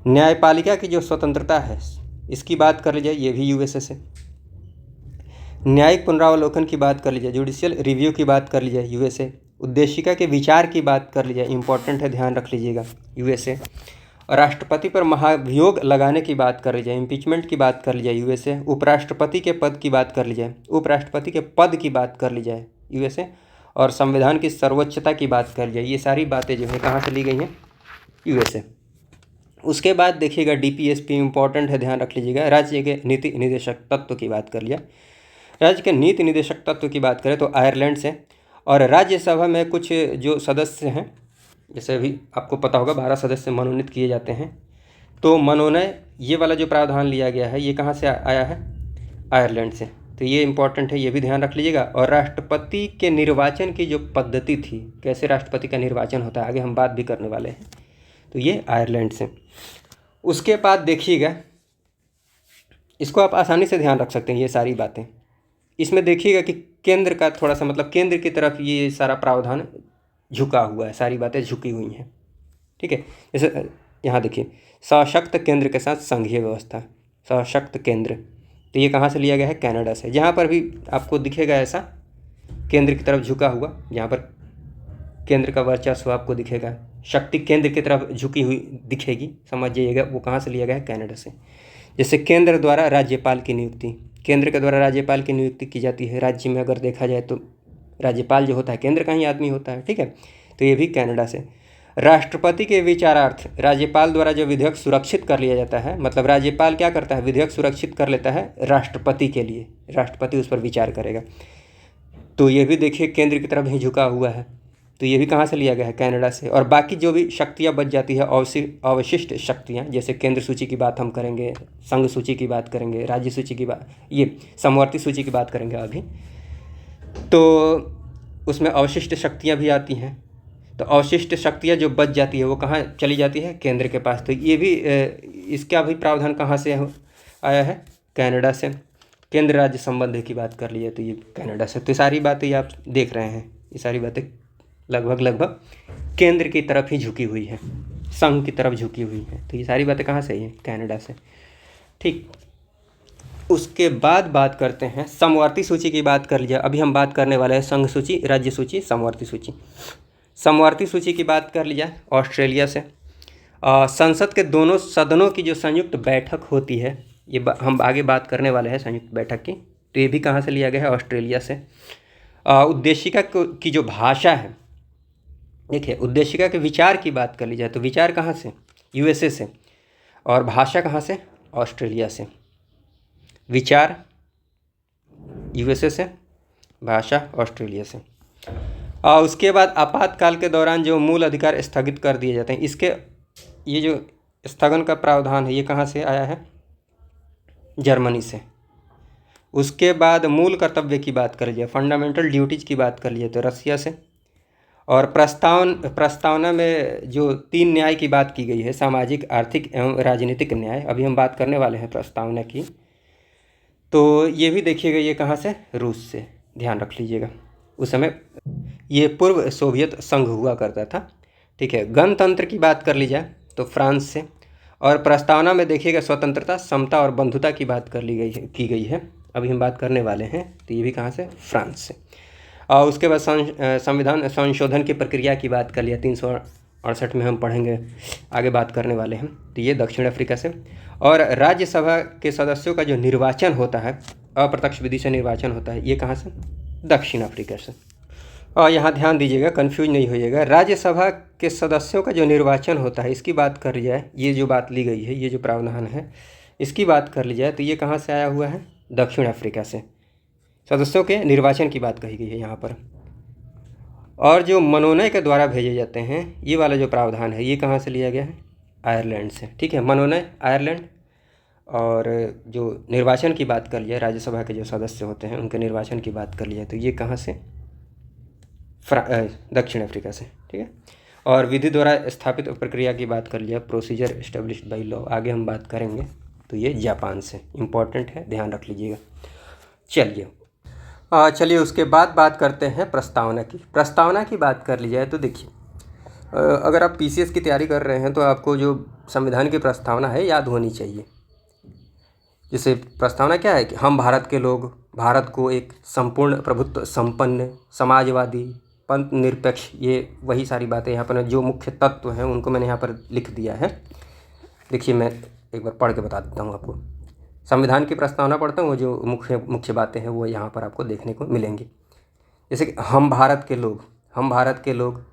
न्यायपालिका की जो स्वतंत्रता है इसकी बात कर लीजिए, ये भी USA से। न्यायिक पुनरावलोकन की बात कर लीजिए, जुडिशियल रिव्यू की बात कर लीजिए, USA। उद्देशिका के विचार की बात कर लीजिए, इंपॉर्टेंट है, ध्यान रख लीजिएगा, USA। राष्ट्रपति पर महाभियोग लगाने की बात कर ली जाए, इम्पीचमेंट की बात कर ली जाए यूएसए, उपराष्ट्रपति के पद की बात कर ली जाए, उपराष्ट्रपति के पद की बात कर ली जाए यूएसए, और संविधान की सर्वोच्चता की बात कर ली जाए, ये सारी बातें जो है कहाँ से ली गई हैं, यूएसए। उसके बाद देखिएगा डीपीएसपी इंपॉर्टेंट है, ध्यान रख लीजिएगा। राज्य के नीति निदेशक तत्व की बात कर लिया, राज्य के नीति निदेशक तत्व की बात करें तो आयरलैंड से। और राज्यसभा में कुछ जो सदस्य हैं, जैसे अभी आपको पता होगा 12 सदस्य मनोनीत किए जाते हैं, तो मनोनय ये वाला जो प्रावधान लिया गया है ये कहाँ से आया है, आयरलैंड से। तो ये इंपॉर्टेंट है, ये भी ध्यान रख लीजिएगा। और राष्ट्रपति के निर्वाचन की जो पद्धति थी, कैसे राष्ट्रपति का निर्वाचन होता है, आगे हम बात भी करने वाले हैं, तो ये आयरलैंड से। उसके बाद देखिएगा, इसको आप आसानी से ध्यान रख सकते हैं ये सारी बातें। इसमें देखिएगा कि केंद्र का थोड़ा सा मतलब केंद्र की तरफ ये सारा प्रावधान झुका हुआ है, सारी बातें झुकी हुई हैं, ठीक है। जैसे यहाँ देखिए, सशक्त केंद्र के साथ संघीय व्यवस्था, सशक्त केंद्र, तो ये कहाँ से लिया गया है, कनाडा से। जहाँ पर भी आपको दिखेगा ऐसा केंद्र की तरफ झुका हुआ, जहाँ पर केंद्र का वर्चस्व आपको दिखेगा, शक्ति केंद्र की तरफ झुकी हुई दिखेगी, समझ जाइएगा वो कहाँ से लिया गया है, कनाडा से। जैसे केंद्र द्वारा राज्यपाल की नियुक्ति, केंद्र के द्वारा राज्यपाल की नियुक्ति की जाती है। राज्य में अगर देखा जाए तो राज्यपाल जो होता है केंद्र का ही आदमी होता है, ठीक है, तो ये भी कनाडा से। राष्ट्रपति के विचारार्थ राज्यपाल द्वारा जो विधेयक सुरक्षित कर लिया जाता है, मतलब राज्यपाल क्या करता है, विधेयक सुरक्षित कर लेता है राष्ट्रपति के लिए, राष्ट्रपति उस पर विचार करेगा, तो ये भी देखिए केंद्र की तरफ ही झुका हुआ है, तो ये भी कहाँ से लिया गया है, कनाडा से। और बाकी जो भी शक्तियाँ बच जाती है, अवशिष्ट शक्तियाँ, जैसे केंद्र सूची की बात हम करेंगे, संघ सूची की बात करेंगे, राज्य सूची की बात, ये समवर्ती सूची की बात करेंगे अभी, तो उसमें अवशिष्ट शक्तियाँ भी आती हैं। तो अवशिष्ट शक्तियाँ जो बच जाती है वो कहाँ चली जाती है, केंद्र के पास। तो ये भी इसका भी प्रावधान कहाँ से आया है, कनाडा से। केंद्र राज्य संबंध की बात कर ली है तो ये कनाडा से। तो सारी बातें आप देख रहे हैं, ये सारी बातें लगभग केंद्र की तरफ ही झुकी हुई है, संघ की तरफ झुकी हुई है। तो ये सारी बातें कहाँ से हैं, कनाडा से, ठीक। उसके बाद बात करते हैं समवर्ती सूची की बात कर लीजिए। अभी हम बात करने वाले हैं संघ सूची, राज्य सूची, समवर्ती सूची। समवर्ती सूची की बात कर लीजिए ऑस्ट्रेलिया से। संसद के दोनों सदनों की जो संयुक्त बैठक होती है, ये हम आगे बात करने वाले हैं संयुक्त बैठक की, तो ये भी कहाँ से लिया गया है, ऑस्ट्रेलिया से। उद्देशिका की जो भाषा है, देखिए उद्देशिका के विचार की बात कर ली जाए तो विचार कहाँ से, यूएसए से, और भाषा कहाँ से, ऑस्ट्रेलिया से। विचार यूएसए से, भाषा ऑस्ट्रेलिया से। उसके बाद आपातकाल के दौरान जो मूल अधिकार स्थगित कर दिए जाते हैं, इसके ये जो स्थगन का प्रावधान है ये कहाँ से आया है, जर्मनी से। उसके बाद मूल कर्तव्य की बात कर लीजिए, फंडामेंटल ड्यूटीज़ की बात कर लीजिए तो रसिया से। और प्रस्तावना में जो 3 न्याय की बात की गई है, सामाजिक, आर्थिक एवं राजनीतिक न्याय, अभी हम बात करने वाले हैं प्रस्तावना की, तो ये भी देखिएगा ये कहाँ से, रूस से, ध्यान रख लीजिएगा। उस समय ये पूर्व सोवियत संघ हुआ करता था, ठीक है। गणतंत्र की बात कर ली जाए तो फ्रांस से। और प्रस्तावना में देखिएगा स्वतंत्रता, समता और बंधुता की बात की गई है, अभी हम बात करने वाले हैं, तो ये भी कहाँ से, फ्रांस से। और उसके बाद संविधान संशोधन की प्रक्रिया की बात कर लिया, 368 में हम पढ़ेंगे, आगे बात करने वाले हैं, तो ये दक्षिण अफ्रीका से। और राज्यसभा के सदस्यों का जो निर्वाचन होता है, अप्रत्यक्ष विधि से निर्वाचन होता है, ये कहाँ से, दक्षिण अफ्रीका से। और यहाँ ध्यान दीजिएगा, कन्फ्यूज नहीं होइएगा, राज्यसभा के सदस्यों का जो निर्वाचन होता है इसकी बात कर ली जाए, ये जो बात ली गई है, ये जो प्रावधान है इसकी बात कर ली जाए तो ये कहाँ से आया हुआ है, दक्षिण अफ्रीका से। सदस्यों के निर्वाचन की बात कही गई है यहाँ पर। और जो मनोनय के द्वारा भेजे जाते हैं, ये वाला जो प्रावधान है ये कहाँ से लिया गया है, आयरलैंड से, ठीक है। मनोनय आयरलैंड, और जो निर्वाचन की बात कर लिया, राज्यसभा के जो सदस्य होते हैं उनके निर्वाचन की बात कर लिया तो ये कहाँ से, दक्षिण अफ्रीका से, ठीक है। और विधि द्वारा स्थापित प्रक्रिया की बात कर लिया, प्रोसीजर एस्टेब्लिश्ड बाई लॉ, आगे हम बात करेंगे, तो ये जापान से, इम्पॉर्टेंट है, ध्यान रख लीजिएगा। चलिए उसके बाद बात करते हैं प्रस्तावना की। प्रस्तावना की बात कर ली जाए तो देखिए, अगर आप पीसीएस की तैयारी कर रहे हैं तो आपको जो संविधान की प्रस्तावना है याद होनी चाहिए। जैसे प्रस्तावना क्या है कि हम भारत के लोग भारत को एक संपूर्ण प्रभुत्व संपन्न समाजवादी पंथ निरपेक्ष, ये वही सारी बातें यहाँ पर जो मुख्य तत्व हैं उनको मैंने यहाँ पर लिख दिया है, देखिए मैं एक बार पढ़ के बता देता हूँ आपको। संविधान की प्रस्तावना पढ़ता हूँ, वो जो मुख्य मुख्य बातें हैं वो यहाँ पर आपको देखने को मिलेंगी। जैसे कि हम भारत के लोग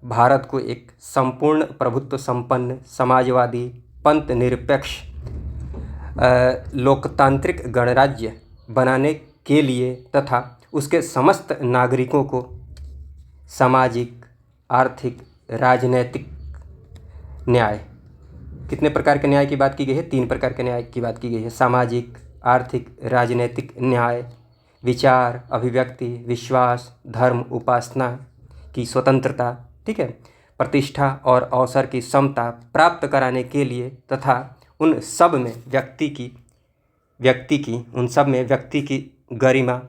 भारत को एक संपूर्ण प्रभुत्व संपन्न समाजवादी पंथ निरपेक्ष लोकतांत्रिक गणराज्य बनाने के लिए तथा उसके समस्त नागरिकों को सामाजिक, आर्थिक, राजनैतिक न्याय, कितने प्रकार के न्याय की बात की गई है? 3 प्रकार के न्याय की बात की गई है। सामाजिक, आर्थिक, राजनैतिक न्याय, विचार, अभिव्यक्ति, विश्वास, धर्म, उपासना की स्वतंत्रता, ठीक है, प्रतिष्ठा और अवसर की समता प्राप्त कराने के लिए तथा उन सब में व्यक्ति की गरिमा,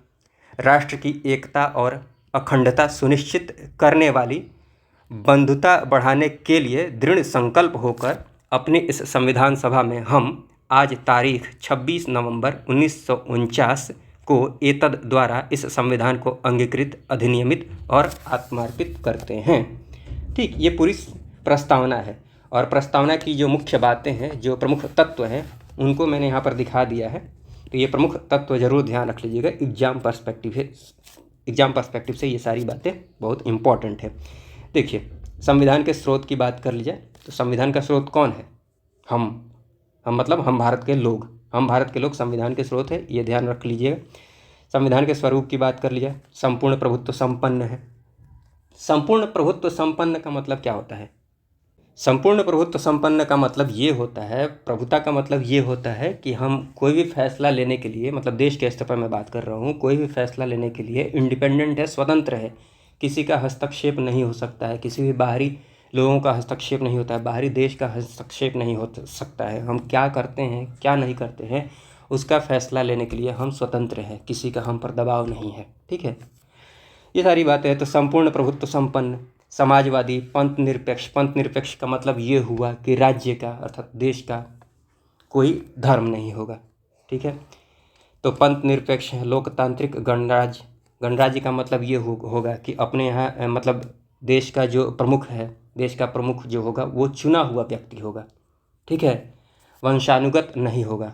राष्ट्र की एकता और अखंडता सुनिश्चित करने वाली बंधुता बढ़ाने के लिए दृढ़ संकल्प होकर अपनी इस संविधान सभा में हम आज तारीख 26 नवंबर 1949 को एतद द्वारा इस संविधान को अंगीकृत, अधिनियमित और आत्मार्पित करते हैं। ठीक, ये पूरी प्रस्तावना है और प्रस्तावना की जो मुख्य बातें हैं, जो प्रमुख तत्व हैं, उनको मैंने यहाँ पर दिखा दिया है। तो ये प्रमुख तत्व जरूर ध्यान रख लीजिएगा, एग्जाम पर्सपेक्टिव से ये सारी बातें बहुत इम्पॉर्टेंट है। देखिए, संविधान के स्रोत की बात कर लीजिए तो संविधान का स्रोत कौन है? हम मतलब हम भारत के लोग संविधान के स्रोत है, ये ध्यान रख लीजिएगा। संविधान के स्वरूप की बात कर लीजिए, संपूर्ण प्रभुत्व संपन्न है। संपूर्ण प्रभुत्व संपन्न का मतलब क्या होता है? संपूर्ण प्रभुत्व संपन्न का मतलब ये होता है, प्रभुता का मतलब ये होता है कि हम कोई भी फैसला लेने के लिए, मतलब देश के स्तर पर मैं बात कर रहा हूँ, कोई भी फैसला लेने के लिए इंडिपेंडेंट है, स्वतंत्र है, किसी का हस्तक्षेप नहीं हो सकता है, किसी भी बाहरी लोगों का हस्तक्षेप नहीं होता है, बाहरी देश का हस्तक्षेप नहीं हो सकता है। हम क्या करते हैं, क्या नहीं करते हैं, उसका फैसला लेने के लिए हम स्वतंत्र हैं, किसी का हम पर दबाव नहीं है। ठीक है, ये सारी बातें हैं। तो संपूर्ण प्रभुत्व संपन्न, समाजवादी, पंथ निरपेक्ष का मतलब ये हुआ कि राज्य का अर्थात देश का कोई धर्म नहीं होगा। ठीक है, तो पंथ निरपेक्ष है। लोकतांत्रिक गणराज्य का मतलब ये होगा कि अपने यहाँ मतलब देश का जो प्रमुख है, देश का प्रमुख जो होगा वो चुना हुआ व्यक्ति होगा। ठीक है, वंशानुगत नहीं होगा,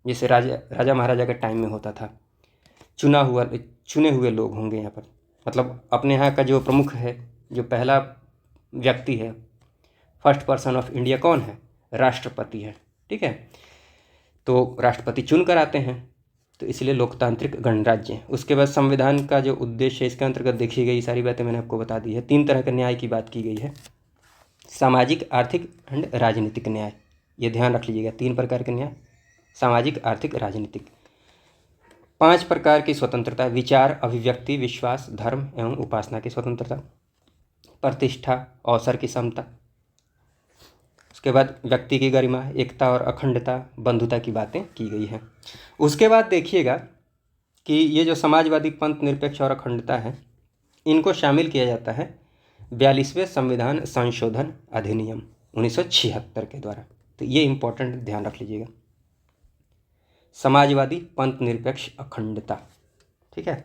जैसे राजा महाराजा के टाइम में होता था। चुने हुए लोग होंगे यहाँ पर, मतलब अपने यहाँ का जो प्रमुख है, जो पहला व्यक्ति है, फर्स्ट पर्सन ऑफ इंडिया कौन है? राष्ट्रपति है। ठीक है, तो राष्ट्रपति चुन कर आते हैं, तो इसलिए लोकतांत्रिक गणराज्य। उसके बाद संविधान का जो उद्देश्य है, इसके अंतर्गत देखी गई सारी बातें मैंने आपको बता दी है। 3 तरह के न्याय की बात की गई है, सामाजिक, आर्थिक एंड राजनीतिक न्याय। ये ध्यान रख लीजिएगा, 3 प्रकार के न्याय, सामाजिक, आर्थिक, राजनीतिक। 5 प्रकार की स्वतंत्रता, विचार, अभिव्यक्ति, विश्वास, धर्म एवं उपासना की स्वतंत्रता, प्रतिष्ठा, अवसर की समता। उसके बाद व्यक्ति की गरिमा, एकता और अखंडता, बंधुता की बातें की गई हैं। उसके बाद देखिएगा कि ये जो समाजवादी, पंथ निरपेक्ष और अखंडता है, इनको शामिल किया जाता है 42वें संविधान संशोधन अधिनियम 1976 के द्वारा। तो ये इम्पोर्टेंट ध्यान रख लीजिएगा, समाजवादी, पंथ निरपेक्ष, अखंडता। ठीक है,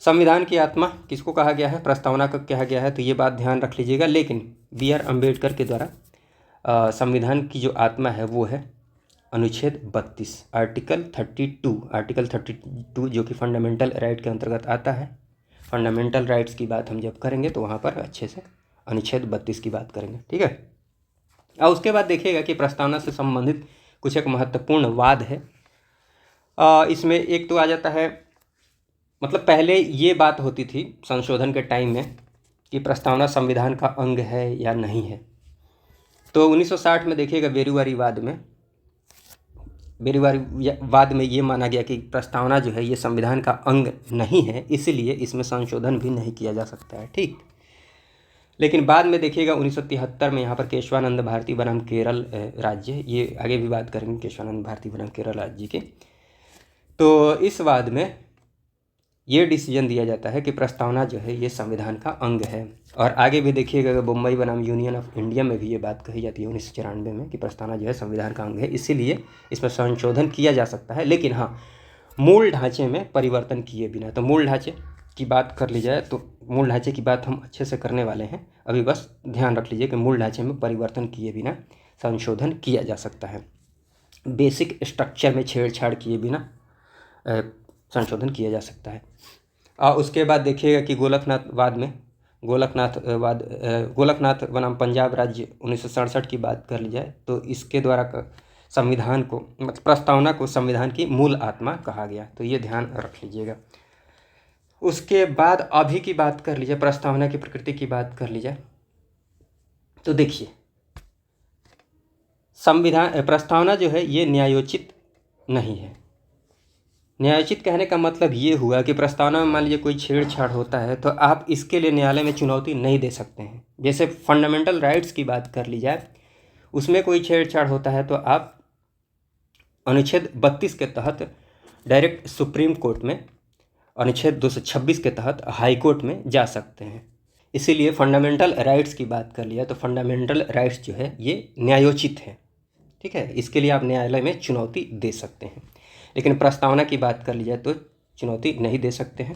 संविधान की आत्मा किसको कहा गया है, प्रस्तावना को कहा गया है, तो ये बात ध्यान रख लीजिएगा। लेकिन B.R. अम्बेडकर के द्वारा संविधान की जो आत्मा है वो है अनुच्छेद 32, आर्टिकल 32 जो कि फंडामेंटल राइट के अंतर्गत आता है। फंडामेंटल राइट्स की बात हम जब करेंगे तो वहाँ पर अच्छे से अनुच्छेद 32 की बात करेंगे। ठीक है, और उसके बाद देखिएगा कि प्रस्तावना से संबंधित कुछ एक महत्वपूर्ण वाद है। इसमें एक तो आ जाता है, मतलब पहले ये बात होती थी संशोधन के टाइम में कि प्रस्तावना संविधान का अंग है या नहीं है। तो 1960 में देखिएगा बेरूवारी वाद में ये माना गया कि प्रस्तावना जो है ये संविधान का अंग नहीं है, इसलिए इसमें संशोधन भी नहीं किया जा सकता है। ठीक, लेकिन बाद में देखिएगा 1973 में यहाँ पर केशवानंद भारती बनाम केरल राज्य, ये आगे भी बात करेंगे केशवानंद भारती बनाम केरल राज्य के। तो इस वाद में ये डिसीजन दिया जाता है कि प्रस्तावना जो है ये संविधान का अंग है। और आगे भी देखिएगा बम्बई बनाम यूनियन ऑफ इंडिया में भी ये बात कही जाती है 1994 में कि प्रस्तावना जो है संविधान का अंग है, इसीलिए इसमें संशोधन किया जा सकता है, लेकिन हाँ मूल ढांचे में परिवर्तन किए बिना। तो मूल ढांचे की बात कर ली जाए तो मूल ढांचे की बात हम अच्छे से करने वाले हैं, अभी बस ध्यान रख लीजिए कि मूल ढांचे में परिवर्तन किए बिना संशोधन किया जा सकता है। बेसिक स्ट्रक्चर में छेड़छाड़ किए बिना संशोधन किया जा सकता है। और उसके बाद देखिएगा कि गोलकनाथ बनाम पंजाब राज्य 1967 की बात कर ली जाए तो इसके द्वारा संविधान को मतलब प्रस्तावना को संविधान की मूल आत्मा कहा गया, तो ये ध्यान रख लीजिएगा। उसके बाद अभी की बात कर लीजिए, प्रस्तावना की प्रकृति की बात कर ली जाए तो देखिए प्रस्तावना जो है ये न्यायोचित नहीं है। न्यायोचित कहने का मतलब ये हुआ कि प्रस्तावना में मान लीजिए कोई छेड़छाड़ होता है तो आप इसके लिए न्यायालय में चुनौती नहीं दे सकते हैं। जैसे फंडामेंटल राइट्स की बात कर ली जाए, उसमें कोई छेड़छाड़ होता है तो आप अनुच्छेद 32 के तहत डायरेक्ट सुप्रीम कोर्ट में, अनुच्छेद 226 के तहत हाई कोर्ट में जा सकते हैं। इसीलिए फंडामेंटल राइट्स की बात कर लिया तो फंडामेंटल राइट्स जो है ये न्यायोचित है, ठीक है। इसके लिए आप न्यायालय में चुनौती दे सकते हैं, लेकिन प्रस्तावना की बात कर ली जाए तो चुनौती नहीं दे सकते हैं।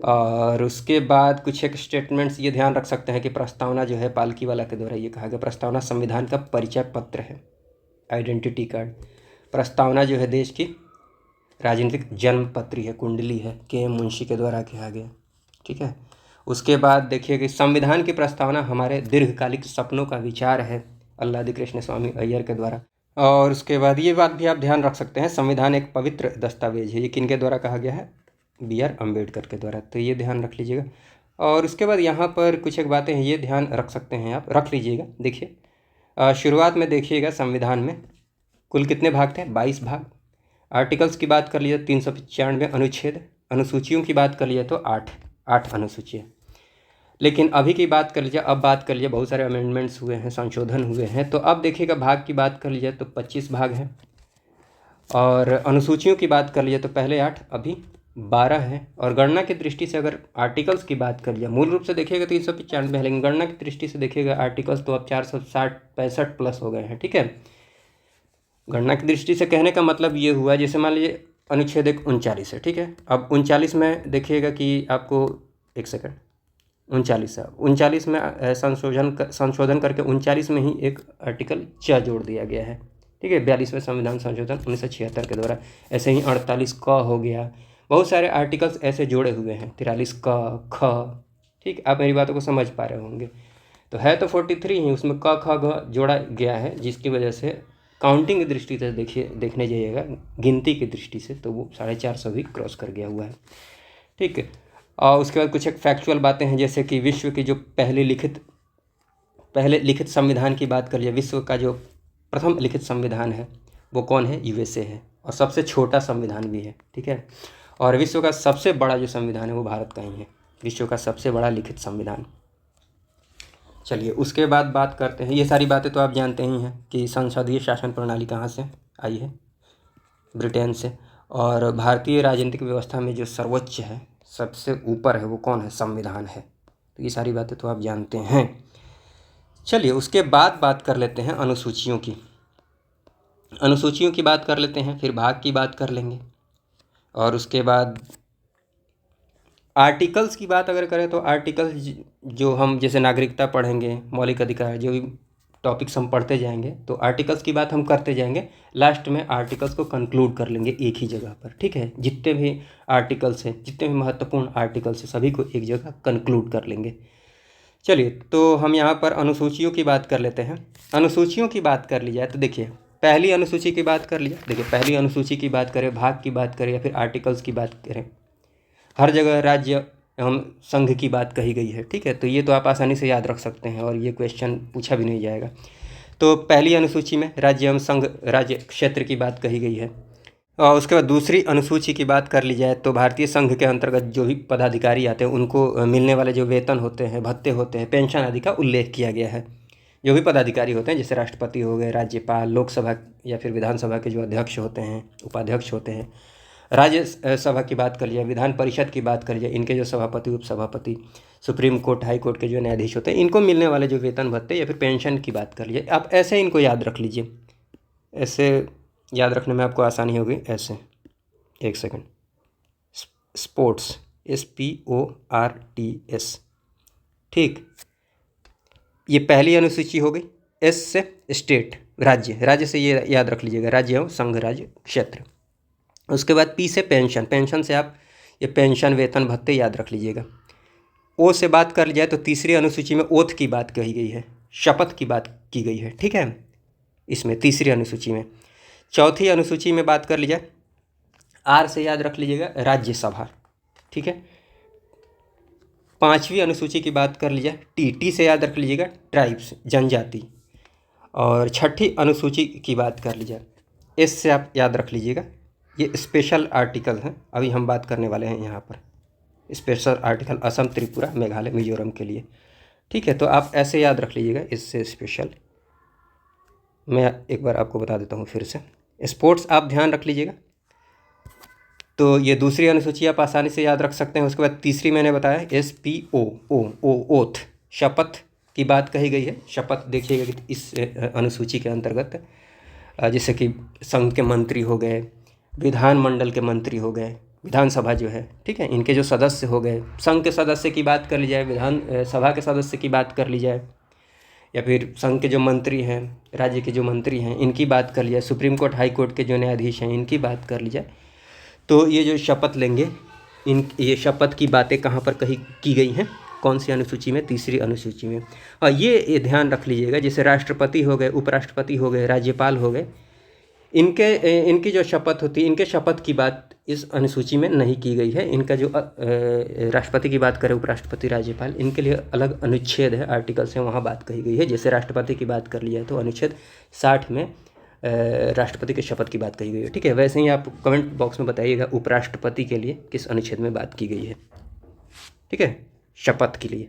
और उसके बाद कुछ एक स्टेटमेंट्स ये ध्यान रख सकते हैं कि प्रस्तावना जो है पालकीवाला के द्वारा ये कहा गया, प्रस्तावना संविधान का परिचय पत्र है, आइडेंटिटी कार्ड। प्रस्तावना जो है देश की राजनीतिक जन्म पत्री है, कुंडली है, के मुंशी के द्वारा कहा गया, ठीक है। उसके बाद देखिए कि संविधान की प्रस्तावना हमारे दीर्घकालिक सपनों का विचार है, अल्लादी कृष्ण स्वामी अय्यर के द्वारा। और उसके बाद ये बात भी आप ध्यान रख सकते हैं, संविधान एक पवित्र दस्तावेज है, ये किनके द्वारा कहा गया है, BR अम्बेडकर के द्वारा, तो ये ध्यान रख लीजिएगा। और उसके बाद यहाँ पर कुछ एक बातें हैं, ये ध्यान रख सकते हैं, आप रख लीजिएगा। देखिए शुरुआत में देखिएगा संविधान में कुल कितने भाग थे, 22 भाग। आर्टिकल्स की बात कर लीजिए 395 अनुच्छेद, अनुसूचियों की बात कर लीजिए तो 8 अनुसूचियाँ। लेकिन अभी की बात कर लीजिए, अब बात कर लीजिए, बहुत सारे अमेंडमेंट्स हुए हैं, संशोधन हुए हैं, तो अब देखिएगा भाग की बात कर लीजिए तो 25 भाग हैं। और अनुसूचियों की बात कर लीजिए तो पहले 8 अभी 12 हैं। और गणना की दृष्टि से अगर आर्टिकल्स की बात कर लिया, मूल रूप से देखिएगा 395 है, लेकिन गणना की दृष्टि से देखिएगा आर्टिकल्स तो अब 465 प्लस हो गए हैं, ठीक है। गणना की दृष्टि से कहने का मतलब ये हुआ, जैसे मान लीजिए अनुच्छेद 39 है, ठीक है। अब 39 में देखिएगा कि आपको 1 सेकंड 39 है, 39 में संशोधन करके 39 में ही एक आर्टिकल 4 जोड़ दिया गया है, ठीक है, 42वें संविधान संशोधन 1976 के द्वारा। ऐसे ही 48 क हो गया, बहुत सारे आर्टिकल्स ऐसे जोड़े हुए हैं, 43 क ख, ठीक, आप मेरी बातों को समझ पा रहे होंगे। तो है तो 43 ही, उसमें क ख ग जोड़ा गया है, जिसकी वजह से काउंटिंग की दृष्टि से देखने जाइएगा, गिनती की दृष्टि से तो वो 450 भी क्रॉस कर गया हुआ है, ठीक है। और उसके बाद कुछ एक फैक्चुअल बातें हैं, जैसे कि विश्व की जो पहले लिखित संविधान की बात कर लिया, विश्व का जो प्रथम लिखित संविधान है वो कौन है, USA है, और सबसे छोटा संविधान भी है, ठीक है। और विश्व का सबसे बड़ा जो संविधान है वो भारत का ही है, विश्व का सबसे बड़ा लिखित संविधान। चलिए उसके बाद बात करते हैं, ये सारी बातें तो आप जानते ही हैं कि संसदीय शासन प्रणाली कहाँ से आई है, ब्रिटेन से। और भारतीय राजनीतिक व्यवस्था में जो सर्वोच्च है, सबसे ऊपर है, वो कौन है, संविधान है। तो ये सारी बातें तो आप जानते हैं। चलिए उसके बाद बात कर लेते हैं अनुसूचियों की। अनुसूचियों की बात कर लेते हैं, फिर भाग की बात कर लेंगे, और उसके बाद आर्टिकल्स की बात अगर करें तो आर्टिकल्स जो हम जैसे नागरिकता पढ़ेंगे, मौलिक अधिकार, जो भी टॉपिक्स हम पढ़ते जाएंगे तो आर्टिकल्स की बात हम करते जाएंगे, लास्ट में आर्टिकल्स को कंक्लूड कर लेंगे एक ही जगह पर, ठीक है। जितने भी आर्टिकल्स हैं, जितने भी महत्वपूर्ण आर्टिकल्स हैं, सभी को एक जगह कंक्लूड कर लेंगे। चलिए तो हम यहाँ पर अनुसूचियों की बात कर लेते हैं। अनुसूचियों की बात कर ली जाए तो देखिए पहली अनुसूची की बात कर लिया, देखिए पहली अनुसूची की बात करें, भाग की बात करें या फिर आर्टिकल्स की बात करें, हर जगह राज्य एवं संघ की बात कही गई है, ठीक है। तो ये तो आप आसानी से याद रख सकते हैं और ये क्वेश्चन पूछा भी नहीं जाएगा। तो पहली अनुसूची में राज्य एवं संघ राज्य क्षेत्र की बात कही गई है। और उसके बाद दूसरी अनुसूची की बात कर ली जाए तो भारतीय संघ के अंतर्गत जो भी पदाधिकारी आते हैं उनको मिलने वाले जो वेतन होते हैं, भत्ते होते हैं, पेंशन आदि का उल्लेख किया गया है। जो भी पदाधिकारी होते हैं, जैसे राष्ट्रपति हो गए, राज्यपाल, लोकसभा या फिर विधानसभा के जो अध्यक्ष होते हैं, उपाध्यक्ष होते हैं, राज्यसभा की बात कर लिया, विधान परिषद की बात कर लिया, इनके जो सभापति, उपसभापति, सुप्रीम कोर्ट, हाई कोर्ट के जो न्यायाधीश होते हैं, इनको मिलने वाले जो वेतन भत्ते या फिर पेंशन की बात कर लीजिए। आप ऐसे इनको याद रख लीजिए, ऐसे याद रखने में आपको आसानी होगी। ऐसे 1 सेकंड, स्पोर्ट्स, SPORTS, ठीक, ये पहली अनुसूची हो गई। एस से स्टेट, राज्य, राज्य से ये याद रख लीजिएगा, राज्य एवं संघ राज्य क्षेत्र। उसके बाद पी से पेंशन, पेंशन से आप ये पेंशन, वेतन, भत्ते याद रख लीजिएगा। ओ से बात कर ली जाए तो तीसरी अनुसूची में ओथ की बात कही गई है, शपथ की बात की गई है, ठीक है, इसमें तीसरी अनुसूची में। चौथी अनुसूची में बात कर ली जाए, आर से याद रख लीजिएगा राज्यसभा, ठीक है। पांचवी अनुसूची की बात कर ली जाए, टी से याद रख लीजिएगा ट्राइब्स, जनजाति। और छठी अनुसूची की बात कर ली जाए, एस से आप याद रख लीजिएगा, ये स्पेशल आर्टिकल हैं, अभी हम बात करने वाले हैं यहाँ पर स्पेशल आर्टिकल असम, त्रिपुरा, मेघालय, मिजोरम के लिए, ठीक है। तो आप ऐसे याद रख लीजिएगा, इससे स्पेशल। मैं एक बार आपको बता देता हूँ फिर से। स्पोर्ट्स आप ध्यान रख लीजिएगा, तो ये दूसरी अनुसूची आप आसानी से याद रख सकते हैं। उसके बाद तीसरी मैंने बताया SPO, ओथ, शपथ की बात कही गई है। शपथ देखिएगा कि इस अनुसूची के अंतर्गत जैसे कि संघ के मंत्री हो गए, विधानमंडल के मंत्री हो गए, विधानसभा जो है, ठीक है, इनके जो सदस्य हो गए, संघ के सदस्य की बात कर ली जाए, विधान सभा के सदस्य की बात कर ली जाए, या फिर संघ के जो मंत्री हैं, राज्य के जो मंत्री हैं, इनकी बात कर ली जाए, सुप्रीम कोर्ट, हाई कोर्ट के जो न्यायाधीश हैं, इनकी बात कर ली जाए, तो ये जो शपथ लेंगे, ये शपथ की बातें कहाँ पर कही की गई हैं, कौन सी अनुसूची में, तीसरी अनुसूची में। और ये ध्यान रख लीजिएगा, जैसे राष्ट्रपति हो गए, उपराष्ट्रपति हो गए, राज्यपाल हो गए, इनकी जो शपथ होती है, इनके शपथ की बात इस अनुसूची में नहीं की गई है। इनका जो राष्ट्रपति की बात करें, उपराष्ट्रपति, राज्यपाल, इनके लिए अलग अनुच्छेद है, आर्टिकल्स हैं, वहाँ बात कही गई है। जैसे राष्ट्रपति की बात कर लिया है तो अनुच्छेद 60 में राष्ट्रपति के शपथ की बात कही गई है, ठीक है। वैसे ही आप कमेंट बॉक्स में बताइएगा उपराष्ट्रपति के लिए किस अनुच्छेद में बात की गई है, ठीक है, शपथ के लिए।